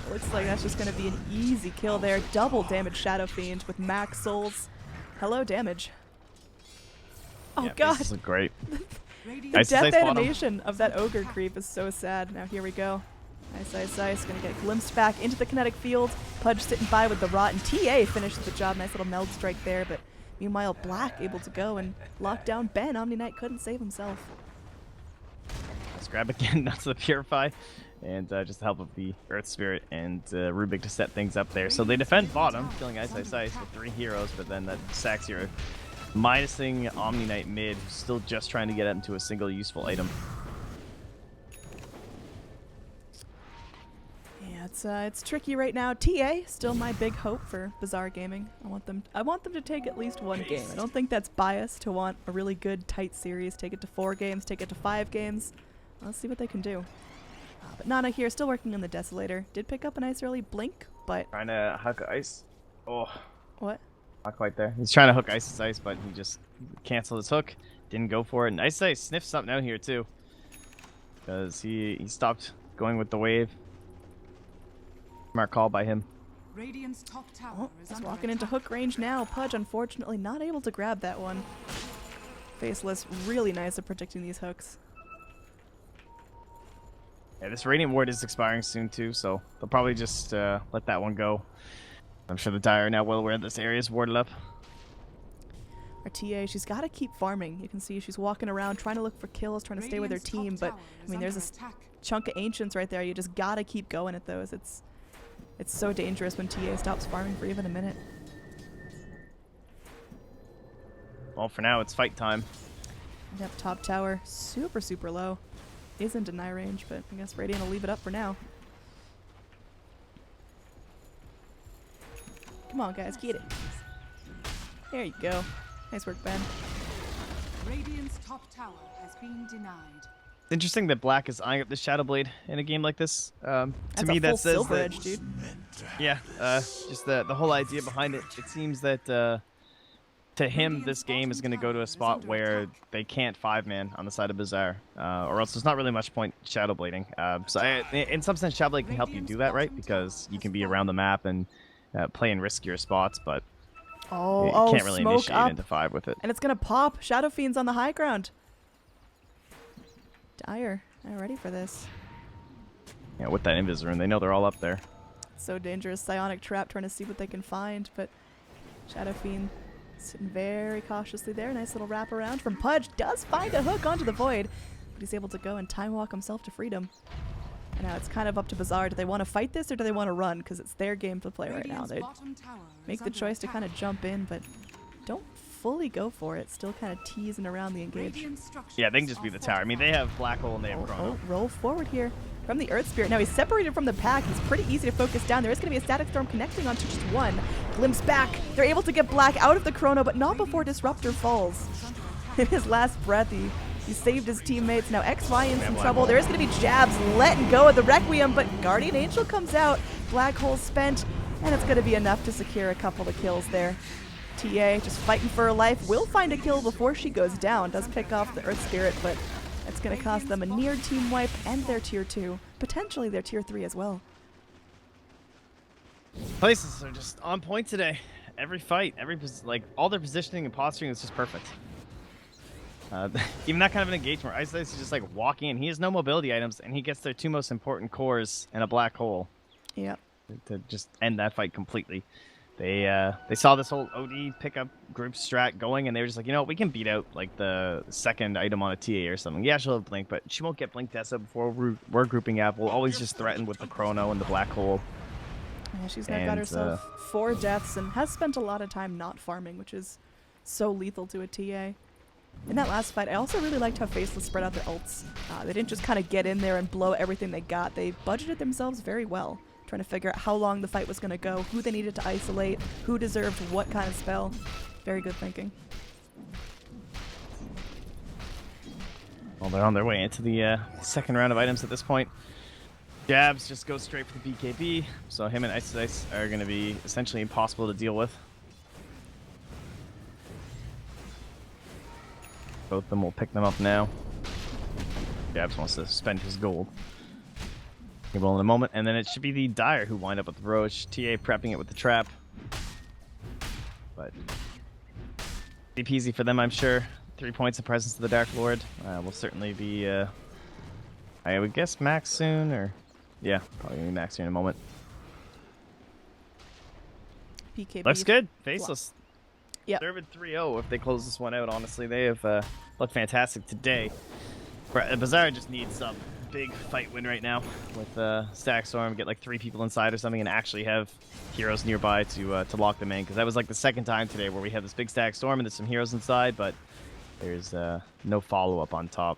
It looks like that's just going to be an easy kill there. Double damage Shadow Fiend with max souls. Hello, damage. Oh, Yeah, God. This is great. The Ice death bottom. animation of that ogre creep is so sad. Now, here we go. Ice. Going to get glimpsed back into the kinetic field. Pudge sitting by with the rot. And TA finishes the job. Nice little meld strike there. But meanwhile, Black able to go and lock down Ben. Omni Knight couldn't save himself. Let's grab again, not to the Purify. And just the help of the Earth Spirit and Rubik to set things up there. So they defend bottom, killing Ice with 3 heroes, but then that Sax hero minusing Omni Knight mid, who's still just trying to get into a single useful item. Yeah, it's tricky right now. TA still my big hope for Bazaar Gaming. I want them to take at least 1 game. I don't think that's biased to want a really good tight series. Take it to 4 games, take it to 5 games. Let's see what they can do. But Nana here, still working on the Desolator. Did pick up a nice early blink, but Trying to hook Ice. Oh, what? not quite there. He's trying to hook Ice, but he just canceled his hook. Didn't go for it. And Ice sniffed something out here too. Because he stopped going with the wave. Smart call by him. Radiant's top tower Oh, is he's under walking into attack. hook range now. Pudge, unfortunately, not able to grab that one. Faceless, really nice at predicting these hooks. Yeah, this Radiant Ward is expiring soon too, so they'll probably just let that one go. I'm sure the Dire are now well aware this area is warded up. Our TA, she's got to keep farming. You can see she's walking around trying to look for kills, trying to stay with her Radiant's top team, but tower I is mean, there's under this attack. chunk of Ancients right there. You just got to keep going at those. It's so dangerous when TA stops farming for even a minute. Well, for now, it's fight time. Yep, top tower, super low. Is in deny range, but I guess Radiant will leave it up for now. Come on, guys, get it. There you go. Nice work, Ben. Radiant's top tower has been denied. It's interesting that Black is eyeing up the Shadow Blade in a game like this. To That's me, a full that says silver that, edge, dude. yeah, just the whole idea behind it. It seems that to him, this game is going to go to a spot where they can't 5-man on the side of Bazaar, or else there's not really much point Shadow Blading. In some sense, Shadow Blade can help you do that, right? Because you can be around the map and play in riskier spots, but you can't really smoke initiate up. into 5 with it. And it's gonna pop. Shadow Fiend's on the high ground. Dire, I'm ready for this. Yeah, with that Invis rune, they know they're all up there. So dangerous. Psionic Trap trying to see what they can find, but Shadow Fiend sitting very cautiously there. Nice little wrap around from Pudge. Does find a hook onto the Void, but he's able to go and time walk himself to freedom. And now it's kind of up to Bazaar. Do they want to fight this or do they want to run? Because it's their game to play right now. Radiant's They bottom tower make is the under choice to attack. kind of jump in, but don't fully go for it. Still kind of teasing around the engage. Radiant structures Yeah, they can just be are the tower. I mean, they have Black Hole and they have Oh, Chrono. roll forward here from the Earth Spirit. Now he's separated from the pack. He's pretty easy to focus down. There is going to be a Static Storm connecting onto just one. Glimpse back. They're able to get Black out of the Chrono, but not before Disruptor falls. In his last breath, he saved his teammates. Now XY in some trouble. There is going to be jabs letting go of the Requiem, but Guardian Angel comes out. Black Hole spent, and it's going to be enough to secure a couple of kills there. TA just fighting for her life. Will find a kill before she goes down. Does pick off the Earth Spirit, but it's going to cost them a near team wipe and their tier 2. Potentially their tier 3 as well. Places are just on point today. Every fight, like all their positioning and posturing is just perfect. Even that kind of an engagement where Ice is just like walking in. He has no mobility items, and he gets their 2 most important cores and a Black Hole Yep. to just end that fight completely. They saw this whole OD pickup group strat going, and they were just like, you know what, we can beat out like the second item on a TA or something. Yeah, she'll have Blink, but she won't get Blink Tessa before we're grouping up. We'll always just threaten with the Chrono and the Black Hole. Yeah, she's now got And, herself 4 deaths and has spent a lot of time not farming, which is so lethal to a TA. In that last fight, I also really liked how Faceless spread out their ults. They didn't just kind of get in there and blow everything they got. They budgeted themselves very well, trying to figure out how long the fight was going to go, who they needed to isolate, who deserved what kind of spell. Very good thinking. Well, they're on their way into the second round of items at this point. Jabs just go straight for the BKB, so him and Ice are going to be essentially impossible to deal with. Both of them will pick them up now. Jabs wants to spend his gold. He will in a moment, and then it should be the Dire who wind up with the Roach. TA prepping it with the trap. But easy peasy for them, I'm sure. 3 points of presence to the Dark Lord. Will certainly be, I would guess, max soon, or... Yeah, probably gonna be max soon in a moment. PKB. Looks good. Faceless. Yep. Served 3-0 if they close this one out, honestly. They have looked fantastic today. Bazaar just needs some big fight win right now with Stack Storm, get like 3 people inside or something, and actually have heroes nearby to lock them in. Because that was like the second time today where we have this big Stack Storm and there's some heroes inside, but there's no follow-up on top.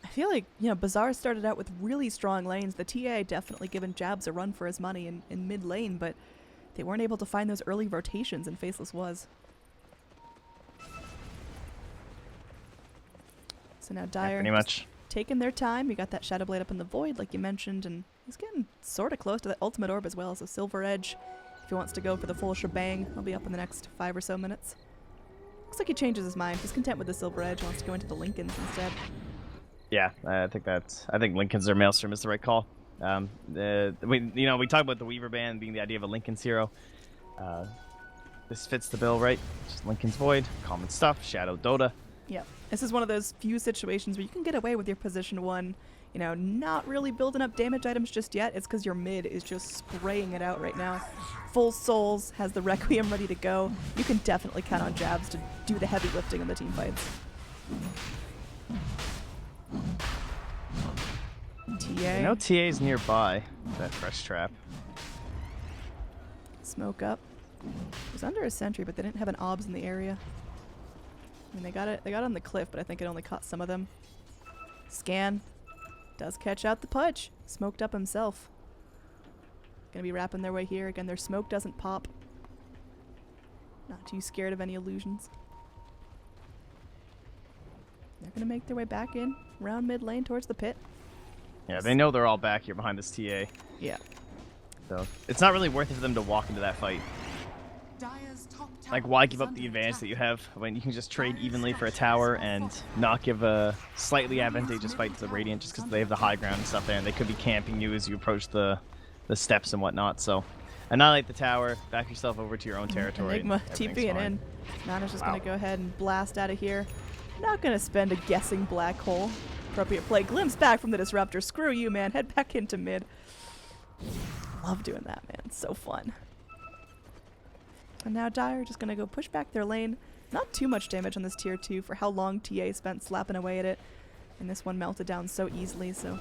I feel like, you know, Bazaar started out with really strong lanes. The TA definitely given Jabs a run for his money in mid lane, but they weren't able to find those early rotations, and Faceless was. So now Dire Pretty much. taking their time. You got that Shadow Blade up in the Void, like you mentioned, and he's getting sort of close to that Ultimate Orb as well. So Silver Edge, if he wants to go for the full shebang, he'll be up in the next 5 or so minutes. Looks like he changes his mind. He's content with the Silver Edge, wants to go into the Lincolns instead. Yeah, I think Lincoln's or Maelstrom is the right call. We talk about the Weaver band being the idea of a Lincoln's hero. This fits the bill, right? Just Lincoln's Void, common stuff, Shadow Dota. Yep. This is one of those few situations where you can get away with your position 1, you know, not really building up damage items just yet. It's because your mid is just spraying it out right now. Full Souls, has the Requiem ready to go. You can definitely count on Jabs to do the heavy lifting in the team fights. TA. I know TA's nearby. That fresh trap. Smoke up. It was under a sentry, but they didn't have an obs in the area. I mean, they got it on the cliff, but I think it only caught some of them. Scan. Does catch out the Pudge. Smoked up himself. Gonna be wrapping their way here. Again, their smoke doesn't pop. Not too scared of any illusions. They're gonna make their way back in, around mid lane towards the pit. Yeah, they know they're all back here behind this TA. Yeah. So it's not really worth it for them to walk into that fight. Dire's top tower Like, why is give up under the advantage attack. that you have when you can just trade evenly for a tower and not give a slightly advantageous fight to the Radiant just because they have the high ground and stuff there, and they could be camping you as you approach the steps and whatnot. So annihilate the tower, back yourself over to your own territory. Enigma and everything's TPing fine. in. Nana's just Wow. gonna go ahead and blast out of here. Not gonna spend a guessing black hole. Appropriate play. Glimpse back from the Disruptor. Screw you, man. Head back into mid. Love doing that, man. It's so fun. And now Dire just gonna go push back their lane. Not too much damage on this tier 2 for how long TA spent slapping away at it. And this one melted down so easily, so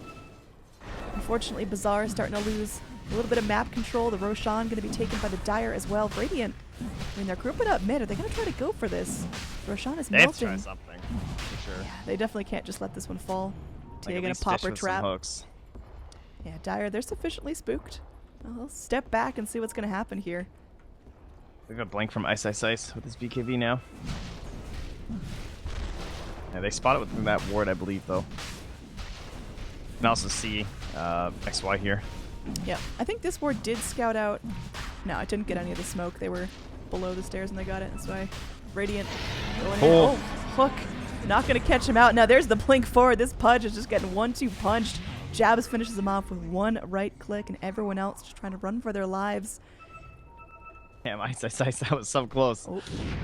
Unfortunately, Bazaar is starting to lose a little bit of map control. The Roshan going to be taken by the Dire as well. Radiant, I mean, they're grouping up mid. Are they going to try to go for this? Roshan is They have to melting. try something, for sure. Yeah, they definitely can't just let this one fall. Like, Tia at going least to pop fish her with some trap. hooks. Yeah, Dire, they're sufficiently spooked. Well, they'll step back and see what's going to happen here. We got a blink from Ice Ice Ice with his BKB now. Yeah, they spot it with that ward, I believe, though. You can also see XY here. Yeah, I think this ward did scout out. No, it didn't get any of the smoke. They were below the stairs and they got it. That's why Radiant going in. Oh, hook. Not going to catch him out. Now there's the blink forward. This Pudge is just getting 1-2 punched. Jabs finishes him off with one right click and everyone else just trying to run for their lives. Damn, Ice Ice Ice, that was so close.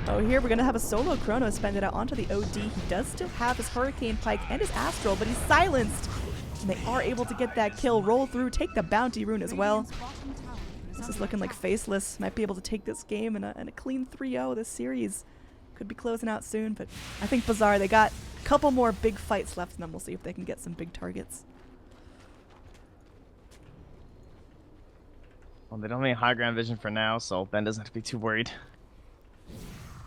Oh, here we're going to have a solo Chrono spend it out onto the OD. He does still have his Hurricane Pike and his Astral, but he's silenced. And they are able to get that kill, roll through, take the Bounty Rune as well. This is looking like Faceless might be able to take this game in a clean 3-0 this series. Could be closing out soon, but I think Bazaar, they got a couple more big fights left in them. We'll see if they can get some big targets. Well, they don't have any high ground vision for now, so Ben doesn't have to be too worried.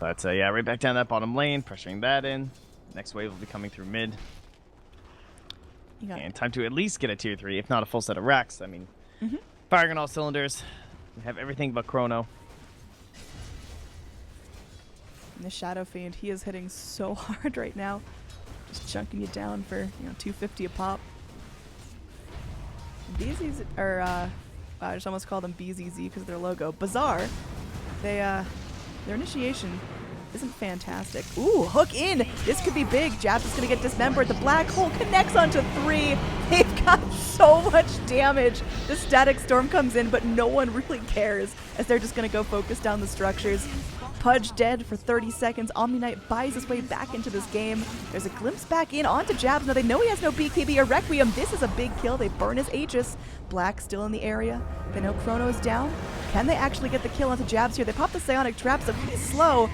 But yeah, right back down that bottom lane, pressuring that in. Next wave will be coming through mid. And time to at least get a tier 3, if not a full set of racks. I mean, firing on all cylinders. We have everything but Chrono. And the Shadow Fiend, he is hitting so hard right now. Just chunking you down for, 250 a pop. BZZ, or I just almost called them BZZ because of their logo. Bazaar, their initiation isn't fantastic. Ooh, hook in. This could be big. Jabs is going to get dismembered. The black hole connects onto 3. They've got so much damage. The static storm comes in, but no one really cares as they're just going to go focus down the structures. Pudge dead for 30 seconds. Omni Knight buys his way back into this game. There's a glimpse back in onto Jabs. Now they know he has no BKB or Requiem. This is a big kill. They burn his Aegis. Black still in the area. They know Chrono is down. Can they actually get the kill onto Jabs here? They pop the Psionic Trap, so he's slow.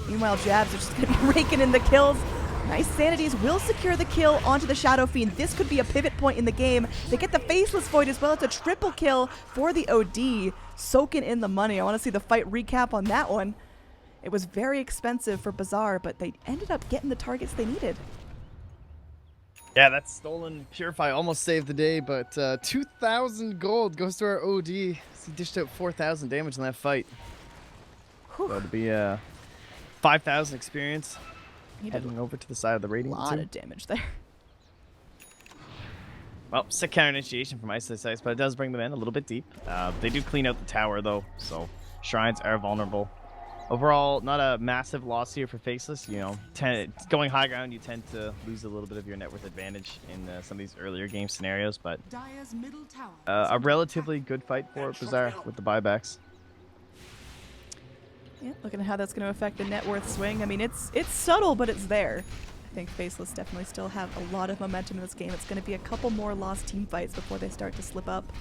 Meanwhile, Jabs are just going to be raking in the kills. Nice Sanities will secure the kill onto the Shadow Fiend. This could be a pivot point in the game. They get the Faceless Void as well. It's a triple kill for the OD. Soaking in the money. I want to see the fight recap on that one. It was very expensive for Bazaar, but they ended up getting the targets they needed. Yeah, that stolen Purify almost saved the day, but 2,000 gold goes to our OD. He dished out 4,000 damage in that fight. Whew. So it'll be 5,000 experience. He did Heading over to the side of the a Radiant lot too. of damage there. Well, sick counter initiation from Ice Ice Ice, but it does bring them in a little bit deep. They do clean out the tower though, so shrines are vulnerable. Overall, not a massive loss here for Faceless. Going high ground, you tend to lose a little bit of your net worth advantage in some of these earlier game scenarios, but Dire's middle tower a relatively good fight for Bazaar with the buybacks. Yeah, looking at how that's going to affect the net worth swing. I mean, it's subtle, but it's there. I think Faceless definitely still have a lot of momentum in this game. It's going to be a couple more lost team fights before they start to slip up.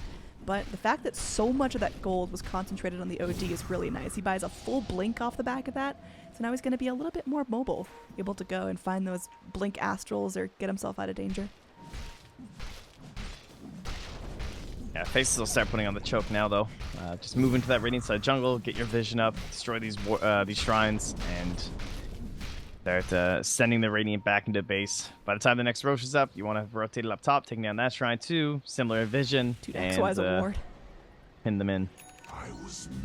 But the fact that so much of that gold was concentrated on the OD is really nice. He buys a full blink off the back of that, so now he's going to be a little bit more mobile, able to go and find those blink astrals or get himself out of danger. Yeah, Faceless will start putting on the choke now, though. Just move into that Radiant side jungle, get your vision up, destroy these shrines, and start sending the Radiant back into base. By the time the next Roche is up, you want to rotate it up top, taking down that shrine too. Similar vision. Dude, and XY's a ward. pin them in.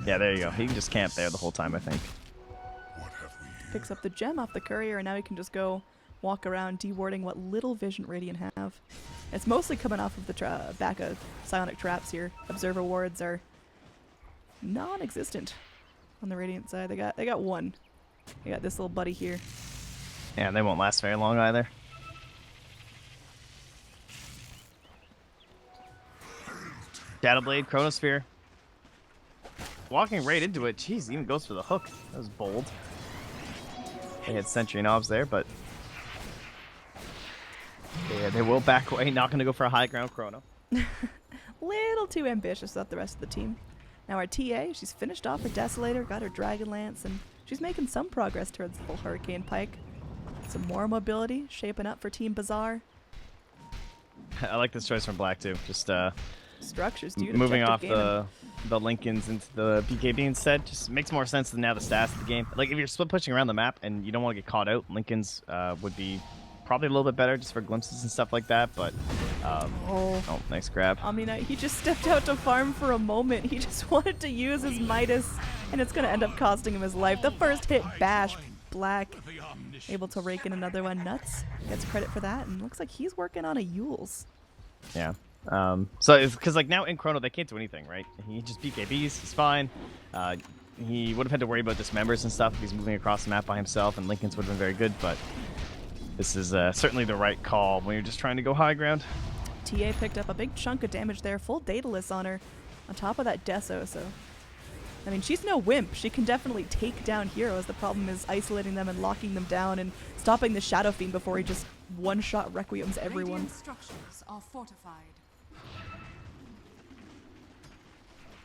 Yeah, there you go. He can just camp there the whole time, I think. Picks up the gem off the courier, and now he can just go walk around dewarding what little vision Radiant have. It's mostly coming off of the back of Psionic Traps here. Observer wards are non-existent on the Radiant side. They got one. They got this little buddy here. Yeah, they won't last very long either. Shadowblade, Chronosphere. Walking right into it. Jeez, even goes for the hook. That was bold. They had Sentry Knobs there, but yeah, they will back away. Not going to go for a high ground Chrono. Little too ambitious without the rest of the team. Now our TA, she's finished off her Desolator, got her Dragon Lance, and she's making some progress towards the full Hurricane Pike. Some more mobility shaping up for Team Bazaar. I like this choice from Black too. Just Structures, dude. moving Objective off gaming. the Lincolns into the BKB instead just makes more sense than now the stats of the game. Like if you're split pushing around the map and you don't want to get caught out, Lincolns would be probably a little bit better just for glimpses and stuff like that. But oh, nice grab. I mean, he just stepped out to farm for a moment. He just wanted to use his Midas, and it's gonna end up costing him his life. The first hit bash, Black able to rake in another one. Nuts gets credit for that, and looks like he's working on a Yules. Yeah. So it's because like now in Chrono they can't do anything, right? He just BKBs, he's fine. He would have had to worry about dismembers and stuff if he's moving across the map by himself, and Lincoln's would have been very good, but this is certainly the right call when you're just trying to go high ground. TA picked up a big chunk of damage there, full Daedalus on her, on top of that Deso, so... I mean, she's no wimp. She can definitely take down heroes. The problem is isolating them and locking them down and stopping the Shadow Fiend before he just one-shot Requiems everyone. Radiant structures are fortified.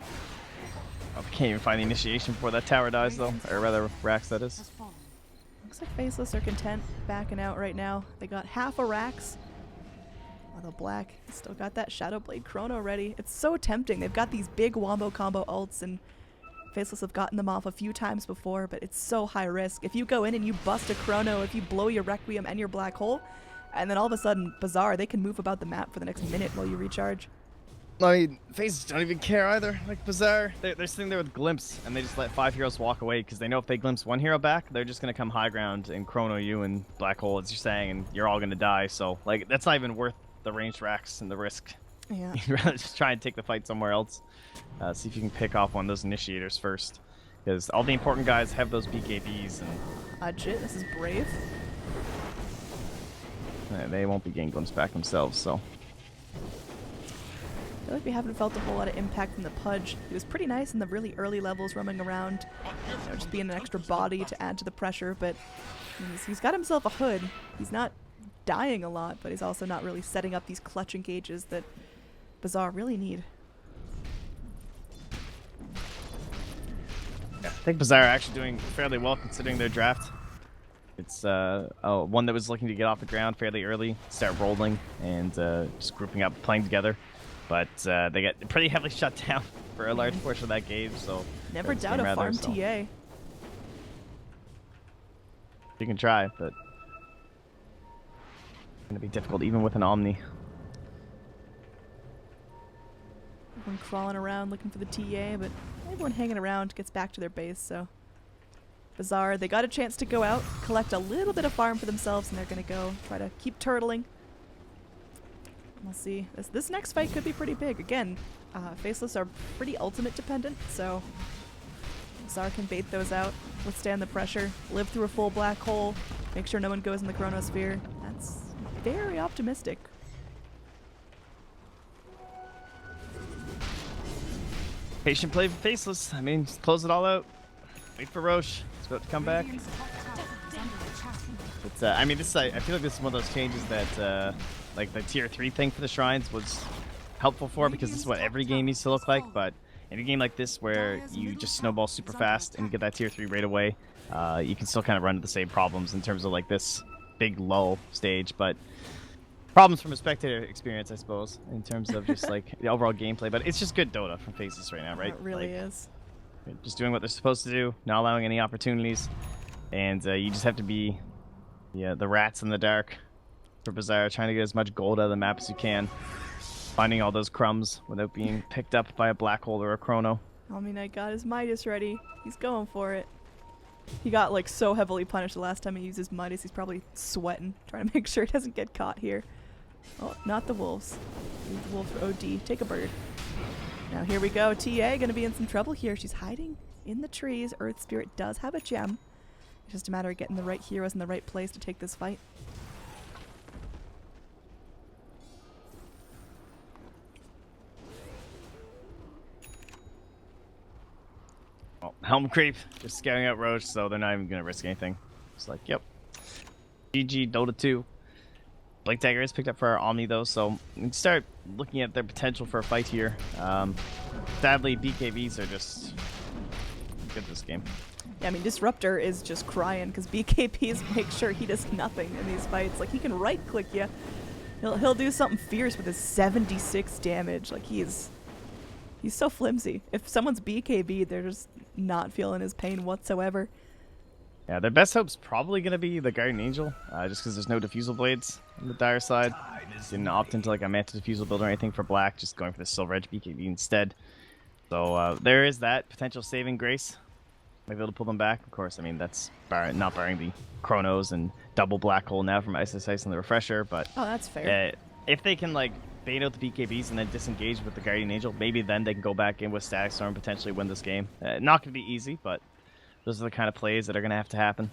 Oh, we can't even find the initiation before that tower dies, though. Or rather, Rax, that is. Has fallen. Looks like Faceless are content backing out right now. They got half a Rax. Although Black still got that Shadow Blade Chrono ready. It's so tempting. They've got these big wombo combo ults, and Faceless have gotten them off a few times before, but it's so high risk. If you go in and you bust a Chrono, if you blow your Requiem and your Black Hole, and then all of a sudden, Bazaar, they can move about the map for the next minute while you recharge. I mean, Faces don't even care either. Like Bazaar, they're sitting there with Glimpse, and they just let 5 heroes walk away because they know if they glimpse 1 hero back, they're just going to come high ground and Chrono you and Black Hole, as you're saying, and you're all going to die. So, like, that's not even worth the ranged racks and the risk. Yeah. You'd rather just try and take the fight somewhere else. See if you can pick off one of those initiators first. Because all the important guys have those BKBs, and Jit, this is Brave. they won't be getting glimpse back themselves, so... I feel like we haven't felt a whole lot of impact from the Pudge. He was pretty nice in the really early levels, roaming around, you know, just being an extra body to add to the pressure, but he's got himself a hood. He's not dying a lot, but he's also not really setting up these clutch engages that Bazaar really need. Yeah, I think Bazaar are actually doing fairly well considering their draft. It's one that was looking to get off the ground fairly early, start rolling, and just grouping up, playing together. But they got pretty heavily shut down for a large portion of that game, so... Never doubt a farm TA. You can try, but... it's going to be difficult even with an Omni. Everyone crawling around looking for the TA, but everyone hanging around gets back to their base, so... Bazaar, they got a chance to go out, collect a little bit of farm for themselves, and they're going to go try to keep turtling. We'll see. This next fight could be pretty big. Again, Faceless are pretty ultimate dependent, so Bazaar can bait those out, withstand the pressure, live through a full black hole, make sure no one goes in the chronosphere. That's very optimistic. Patient play for Faceless. I mean, just close it all out. Wait for Roche. It's about to come back. Radiant's top tower is under attack. But, I mean, I feel like this is one of those changes that, like, the tier 3 thing for the shrines was helpful for, because this is what every game needs to look like, but in a game like this where you just snowball super fast and get that tier 3 right away, you can still kind of run into the same problems in terms of, like, this big lull stage, but problems from a spectator experience, I suppose, in terms of just, like, the overall gameplay, but it's just good Dota from Faces right now, right? It really like, is. Just doing what they're supposed to do, not allowing any opportunities, and you just have to be the rats in the dark for Bazaar, trying to get as much gold out of the map as you can, finding all those crumbs without being picked up by a black hole or a chrono. I mean, I got his Midas ready. He's going for it. He got like so heavily punished the last time he used his Midas, he's probably sweating, trying to make sure he doesn't get caught here. Oh, not the wolves. Leave the wolf for OD. Take a bird. Now here we go. TA gonna be in some trouble here. She's hiding in the trees. Earth Spirit does have a gem. It's just a matter of getting the right heroes in the right place to take this fight. Well, Helm Creep just scaring out Roche, so they're not even going to risk anything. It's like, yep. GG, Dota 2. Blink Dagger is picked up for our Omni, though, so we can start looking at their potential for a fight here. Sadly, BKBs are just good this game. Yeah, I mean, Disruptor is just crying because BKPs make sure he does nothing in these fights. Like, he can right-click you, He'll do something fierce with his 76 damage. Like he's so flimsy. If someone's BKB, they're just not feeling his pain whatsoever. Yeah, their best hope's probably going to be the Guardian Angel, just because there's no diffusal blades on the dire side. Didn't opt into like a Manta diffusal build or anything for black, just going for the Silver Edge BKB instead. So there is that potential saving grace. Maybe able to pull them back. Of course, I mean, that's not barring the Chronos and double black hole now from Ice and the Refresher, but... Oh, that's fair. If they can, like, bait out the BKBs and then disengage with the Guardian Angel, maybe then they can go back in with Static Storm and potentially win this game. Not going to be easy, but those are the kind of plays that are going to have to happen.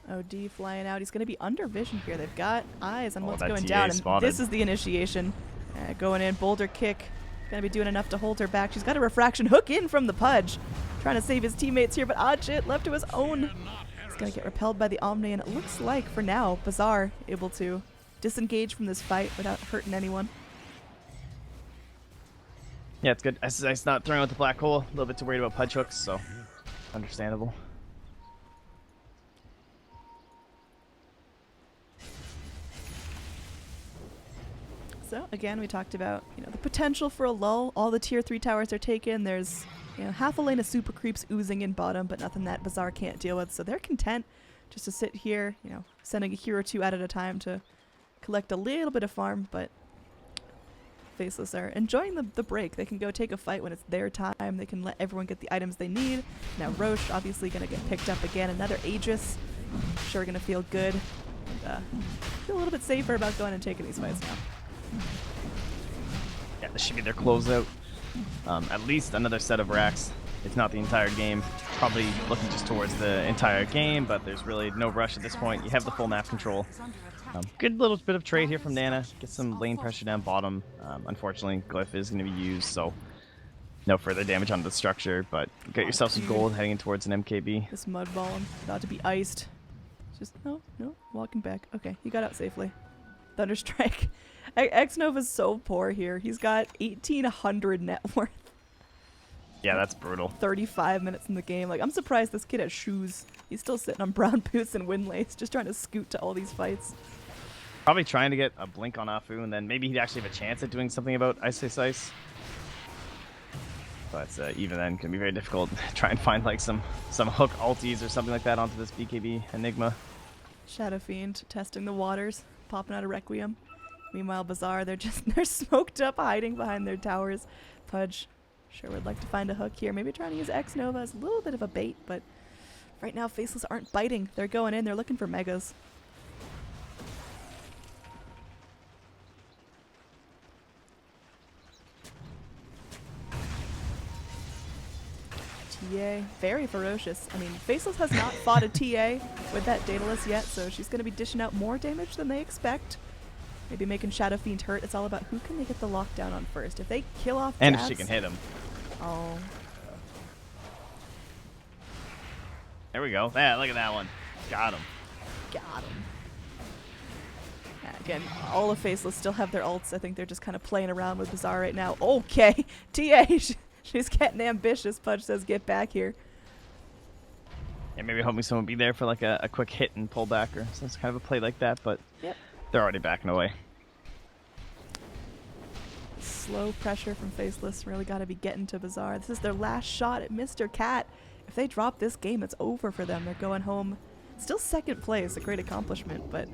OD flying out. He's going to be under vision here. They've got eyes on what's that going TA down. And spotted. this is the initiation. Going in, boulder kick. Going to be doing enough to hold her back. She's got a refraction hook in from the Pudge. Trying to save his teammates here, but Odgit left to his own. He's going to get repelled by the Omni, and it looks like, for now, Bazaar able to disengage from this fight without hurting anyone. Yeah, it's good. Ice not throwing out the black hole. A little bit too worried about Pudge hooks, so understandable. So again, we talked about the potential for a lull. All the tier 3 towers are taken. There's half a lane of super creeps oozing in bottom, but nothing that Bazaar can't deal with. So they're content just to sit here, sending a hero or two out at a time to collect a little bit of farm. But Faceless are enjoying the break. They can go take a fight when it's their time. They can let everyone get the items they need. Now Roche obviously going to get picked up again. Another Aegis. Sure going to feel good. And, feel a little bit safer about going and taking these fights now. Yeah, this should be their closeout. At least another set of racks, if not the entire game. Probably looking just towards the entire game, but there's really no rush at this point. You have the full map control. Good little bit of trade here from Nana. Get some lane pressure down bottom. Unfortunately, Glyph is going to be used, so no further damage on the structure, but get yourself some gold heading in towards an MKB. This mud ball about to be iced. Just, no, walking back. Okay, he got out safely. Thunderstrike. X-Nova's so poor here. He's got 1,800 net worth. Yeah, that's brutal. 35 minutes in the game. Like, I'm surprised this kid has shoes. He's still sitting on brown boots and windlays, just trying to scoot to all these fights. Probably trying to get a blink on Afu, and then maybe he'd actually have a chance at doing something about Ice. But even then, it can be very difficult. Try and find like some hook ulties or something like that onto this BKB Enigma. Shadow Fiend testing the waters, popping out a Requiem. Meanwhile, Bazaar, they're smoked up, hiding behind their towers. Pudge sure would like to find a hook here. Maybe trying to use X-Nova as a little bit of a bait, but right now Faceless aren't biting. They're going in. They're looking for megas. TA, very ferocious. I mean, Faceless has not fought a TA with that Daedalus yet, so she's going to be dishing out more damage than they expect. Maybe making Shadow Fiend hurt. It's all about who can they get the lockdown on first. If they kill off And Jabs, if she can hit him. Oh. There we go. Yeah, look at that one. Got him. Got him. Again, all of Faceless still have their ults. I think they're just kind of playing around with Bazaar right now. Okay, TA, she's getting ambitious. Pudge says, get back here. Yeah, maybe hoping someone would be there for like a quick hit and pull back or some kind of a play like that, but Yep. they're already backing away. Slow pressure from Faceless. Really got to be getting to Bazaar. This is their last shot at Mr. Cat. If they drop this game, it's over for them. They're going home. Still second place, a great accomplishment, but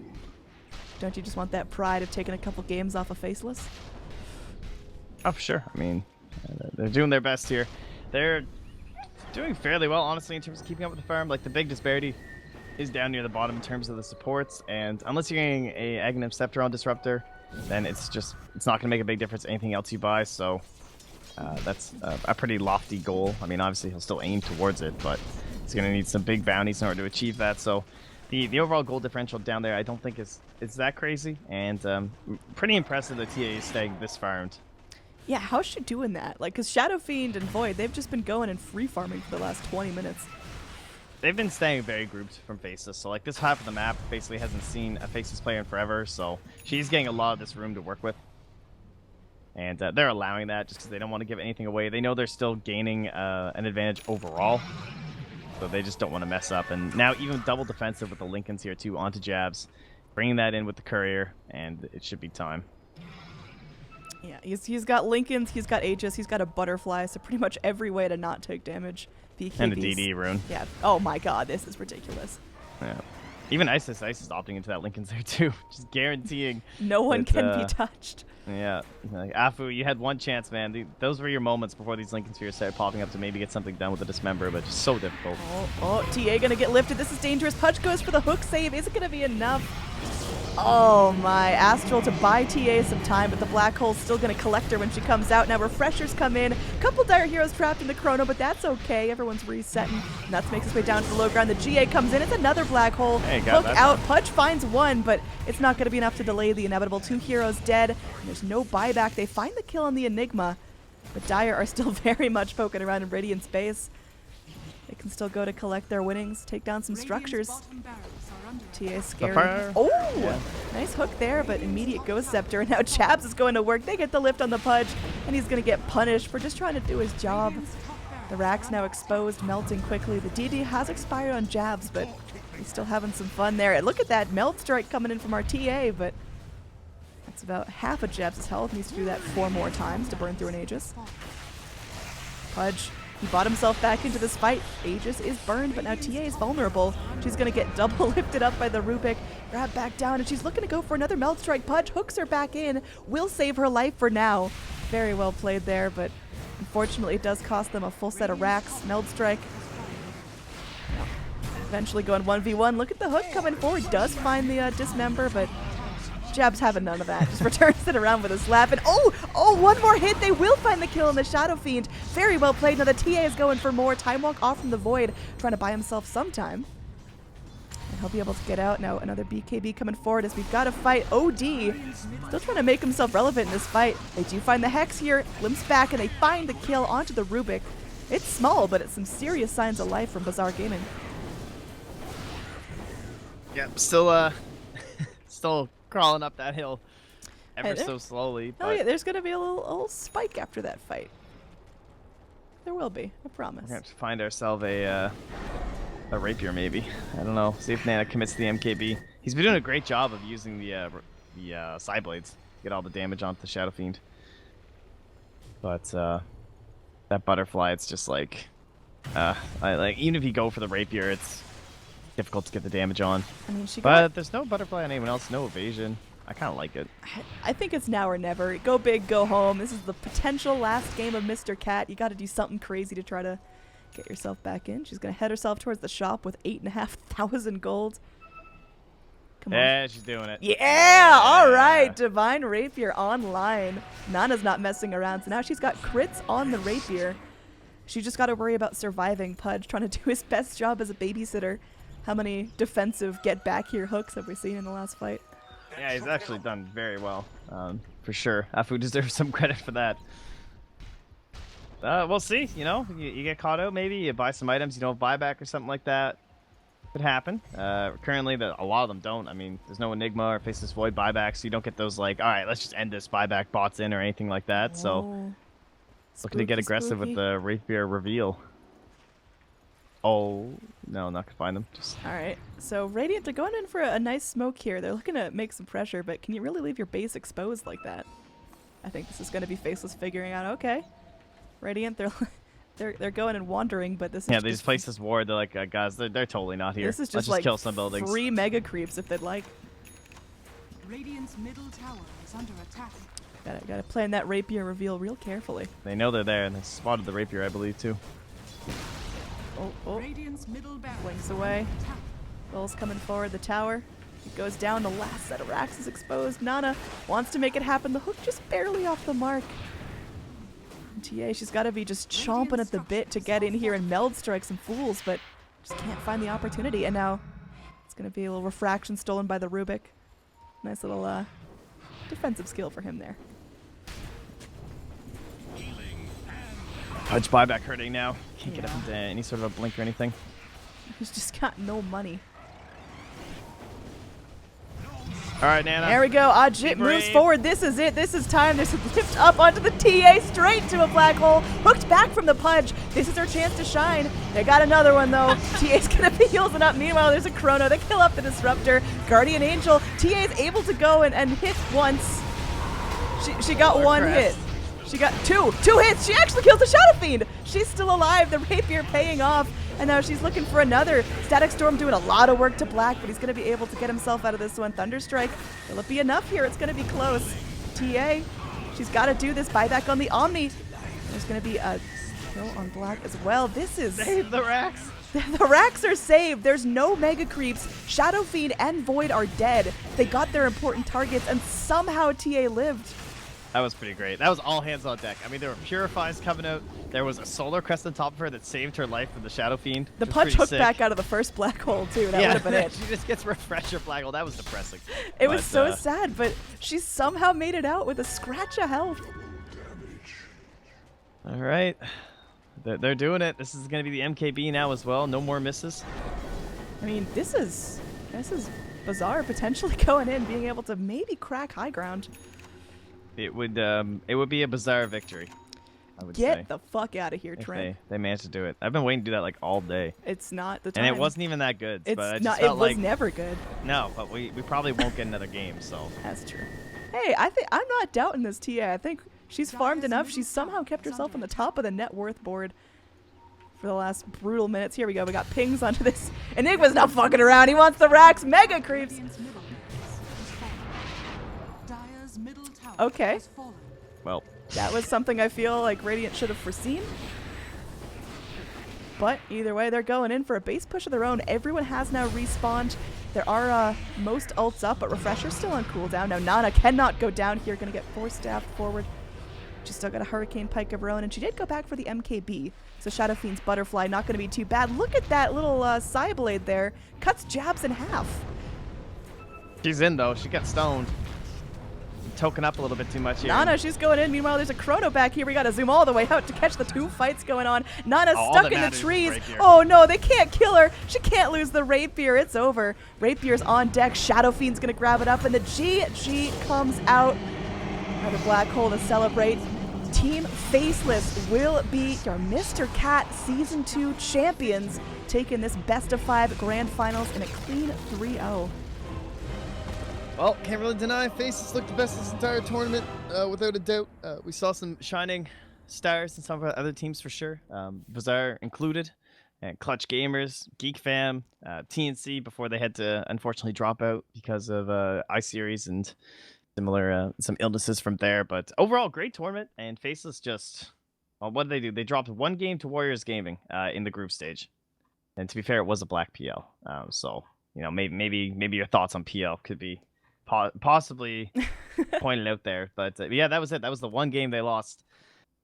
don't you just want that pride of taking a couple games off of Faceless? Oh, for sure. I mean, they're doing their best here. They're doing fairly well, honestly, in terms of keeping up with the farm. Like, the big disparity is down near the bottom in terms of the supports, and unless you're getting a Aghanim Scepter on Disruptor, then it's not going to make a big difference anything else you buy, so that's a pretty lofty goal. I mean, obviously, he'll still aim towards it, but he's going to need some big bounties in order to achieve that, so the overall goal differential down there I don't think is that crazy, and pretty impressive that TA is staying this farmed. Yeah, how's she doing that? Like, because Shadow Fiend and Void, they've just been going and free farming for the last 20 minutes. They've been staying very grouped from Faceless, so like this half of the map basically hasn't seen a Faceless player in forever, so she's getting a lot of this room to work with. And they're allowing that just because they don't want to give anything away. They know they're still gaining an advantage overall, so they just don't want to mess up. And now even double defensive with the Lincolns here too onto Jabs. bringing that in with the courier, and it should be time. Yeah, he's got Lincolns, he's got Aegis, he's got a butterfly, so pretty much every way to not take damage. BKBs. And a DD rune. Yeah. Oh my god, this is ridiculous. Yeah. Even Isis is opting into that Lincoln's there too, just guaranteeing. No one that, can be touched. Yeah. Like, Afu, you had one chance, man. Those were your moments before these Lincoln spheres started popping up to maybe get something done with the Dismember, but just so difficult. Oh, TA gonna get lifted. This is dangerous. Pudge goes for the hook save. Is it gonna be enough? Oh my, Astral to buy TA some time, but the black hole's still gonna collect her when she comes out. Now refreshers come in. Couple Dire Heroes trapped in the chrono, but that's okay. Everyone's resetting. Nuts makes his way down to the low ground. The GA comes in. It's another black hole. Hey, Hook out. Pudge finds one, but it's not gonna be enough to delay the inevitable. 2 heroes dead. And there's no buyback. They find the kill on the Enigma, but Dire are still very much poking around in Radiant space. They can still go to collect their winnings, take down some structures. TA scary. Oh! Yeah. Nice hook there, but immediate Ghost Scepter. And now Chabs is going to work. They get the lift on the Pudge, and he's going to get punished for just trying to do his job. The rack's now exposed, melting quickly. The DD has expired on Jabs, but he's still having some fun there. And look at that Melt Strike coming in from our TA, but that's about half of Jabs' health. Needs to do that 4 more times to burn through an Aegis. Pudge. He bought himself back into this fight. Aegis is burned, but now TA is vulnerable. She's going to get double lifted up by the Rubik. Grab back down, and she's looking to go for another Melt Strike. Pudge hooks her back in. Will save her life for now. Very well played there, but unfortunately it does cost them a full set of racks. Melt Strike. Eventually going 1v1. Look at the hook coming forward. Does find the Dismember, but Jab's having none of that. Just returns it around with a slap. And oh, one more hit. They will find the kill on the Shadow Fiend. Very well played. Now the TA is going for more. Time Walk off from the Void, trying to buy himself some time. And he'll be able to get out. Now another BKB coming forward as we've got to fight OD. Still trying to make himself relevant in this fight. They do find the Hex here. Limps back, and they find the kill onto the Rubik. It's small, but it's some serious signs of life from Bazaar Gaming. Yep, still crawling up that hill ever so slowly. Oh yeah, there's gonna be a little spike after that fight. There will be, I promise. We're gonna have to find ourselves a rapier maybe. I don't know. See if Nana commits to the MKB. He's been doing a great job of using the side blades to get all the damage onto the Shadow Fiend. But that butterfly, it's just like, even if you go for the rapier, it's difficult to get the damage on. I mean, but there's no butterfly on anyone else, no evasion. I kind of like it. I think it's now or never. Go big, go home. This is the potential last game of Mr. Cat. You got to do something crazy to try to get yourself back in. She's going to head herself towards the shop with 8,500 gold. Come on. Yeah, she's doing it. Yeah, all right. Divine Rapier online. Nana's not messing around, so now she's got crits on the Rapier. She just got to worry about surviving Pudge, trying to do his best job as a babysitter. How many defensive get back here hooks have we seen in the last fight? Yeah, he's actually done very well, for sure. Afu deserves some credit for that. We'll see, you know, you get caught out maybe, you buy some items, you don't buy back or something like that. Could happen. Currently, a lot of them don't. I mean, there's no Enigma or Faceless Void buybacks, so you don't get those like, all right, let's just end this buyback bots in or anything like that. So, looking to get aggressive with the Rapier reveal. Oh, no, not gonna find them. All right, so Radiant, they're going in for a nice smoke here. They're looking to make some pressure, but can you really leave your base exposed like that? I think this is going to be Faceless figuring out, okay. Radiant, they're going and wandering, but this is they just placed this ward. They're like, guys, they're totally not here. This is Let's just like kill some buildings. 3 mega creeps if they'd like. Radiant's middle tower is under attack. Gotta plan that Rapier reveal real carefully. They know they're there, and they spotted the Rapier, I believe, too. Oh. Radiant's middle barracks Blinks away. Bull's coming forward. The tower. It goes down. The last set of racks is exposed. Nana wants to make it happen. The hook just barely off the mark. And TA, she's got to be just chomping at the bit to get in here and meld strike some fools, but just can't find the opportunity. And now it's going to be a little refraction stolen by the Rubik. Nice little defensive skill for him there. Pudge buyback hurting now. Can't get up into any sort of a blink or anything. He's just got no money. All right, Nana. There we go. Ajit moves forward. This is it. This is time. This is lift up onto the TA, straight to a black hole. Hooked back from the punch. This is her chance to shine. They got another one, though. TA's going to be healing up. Meanwhile, there's a Chrono. They kill up the Disruptor. Guardian Angel. TA is able to go and hit once. She got one hit. She got two hits. She actually killed the Shadow Fiend. She's still alive. The Rapier paying off. And now she's looking for another. Static Storm doing a lot of work to Black, but he's going to be able to get himself out of this one. Thunderstrike. Will it be enough here? It's going to be close. TA. She's got to do this. Buyback on the Omni. There's going to be a kill on Black as well. This is... Save the racks. The racks are saved. There's no Mega Creeps. Shadow Fiend and Void are dead. They got their important targets, and somehow TA lived. That was pretty great. That was all hands on deck. I mean, there were Purifies coming out. There was a Solar Crest on top of her that saved her life from the Shadow Fiend. The punch hooked back out of the first black hole, too. That would have been it. She just gets Refresher Black Hole. That was depressing. It was so sad, but she somehow made it out with a scratch of health. All right. They're doing it. This is going to be the MKB now as well. No more misses. I mean, this is Bazaar potentially going in, being able to maybe crack high ground. It would be a Bazaar victory, I would say. Get the fuck out of here, if Trent. they managed to do it. I've been waiting to do that like all day. It's not the time. And it wasn't even that good. It's but I not. just It felt was like, never good. No, but we probably won't get another game. So That's true. Hey, I'm not doubting this TA. I think she's farmed enough. She's somehow kept herself on the top of the net worth board for the last brutal minutes. Here we go. We got pings onto this. Enigma's not fucking around. He wants the racks. Mega Creeps. Okay. well, That was something I feel like Radiant should have foreseen. But either way, they're going in for a base push of their own. Everyone has now respawned. There are most ults up, but Refresher's still on cooldown. Now Nana cannot go down here. Going to get force staffed forward. She's still got a Hurricane Pike of her own, and she did go back for the MKB. So Shadow Fiend's Butterfly not going to be too bad. Look at that little Psyblade there. Cuts jabs in half. she's in though. She got stoned. Token up a little bit too much here. Nana, she's going in. Meanwhile, there's a Chrono back here. We got to zoom all the way out to catch the two fights going on. Nana's stuck in the trees. Oh, no, they can't kill her. She can't lose the Rapier. It's over. Rapier's on deck. Shadow Fiend's going to grab it up, and the GG comes out. Another black hole to celebrate. Team Faceless will be your Mr. Cat Season 2 champions, taking this best-of-5 grand finals in a clean 3-0. Well, can't really deny Faceless looked the best this entire tournament, without a doubt. We saw some shining stars in some of our other teams for sure, Bazaar included, and Clutch Gamers, Geek Fam, TNC before they had to unfortunately drop out because of I-Series and similar some illnesses from there. But overall, great tournament, and Faceless just, well, what did they do? They dropped one game to Warriors Gaming in the group stage, and to be fair, it was a black PL. So you know, maybe your thoughts on PL could be possibly pointed out there, but yeah, that was it. That was the one game they lost,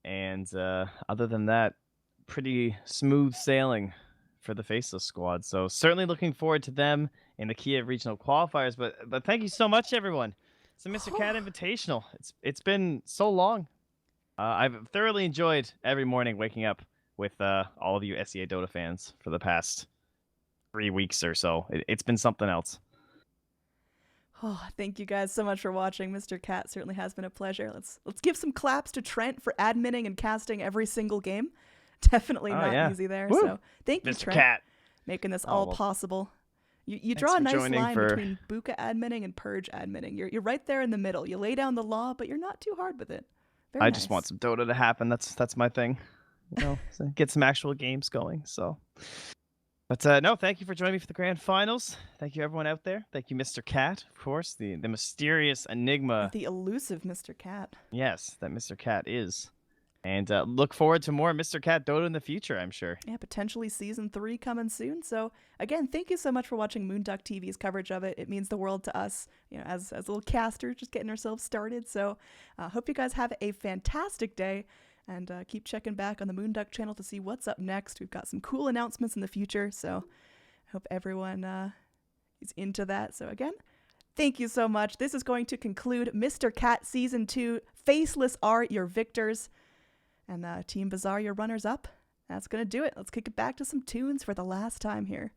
and other than that, pretty smooth sailing for the Faceless squad. So certainly looking forward to them in the Kiev regional qualifiers. But thank you so much, everyone. It's the Mr. Cat Invitational. It's been so long. I've thoroughly enjoyed every morning waking up with all of you SEA Dota fans for the past 3 weeks or so. It's been something else. Oh, thank you guys so much for watching. Mr. Cat certainly has been a pleasure. Let's give some claps to Trent for adminning and casting every single game. Definitely not easy there. Woo. So thank you, Mr. Trent, Cat. making this all possible. You draw a nice line between Buka adminning and Purge adminning. You're right there in the middle. You lay down the law, but you're not too hard with it. Very I nice. just want some Dota to happen. That's my thing. You know, so get some actual games going. So. But no, thank you for joining me for the grand finals. Thank you, everyone out there. Thank you, Mr. Cat, of course, the mysterious enigma. The elusive Mr. Cat. Yes, that Mr. Cat is. And look forward to more Mr. Cat Dota in the future, I'm sure. Yeah, potentially Season 3 coming soon. So, again, thank you so much for watching moonducktV's coverage of it. It means the world to us, you know, as little casters just getting ourselves started. So, hope you guys have a fantastic day. And keep checking back on the Moonduck channel to see what's up next. We've got some cool announcements in the future, so I hope everyone is into that. So again, thank you so much. This is going to conclude Mr. Cat Season 2. Faceless are your victors, and Team Bazaar your runners-up. That's going to do it. Let's kick it back to some tunes for the last time here.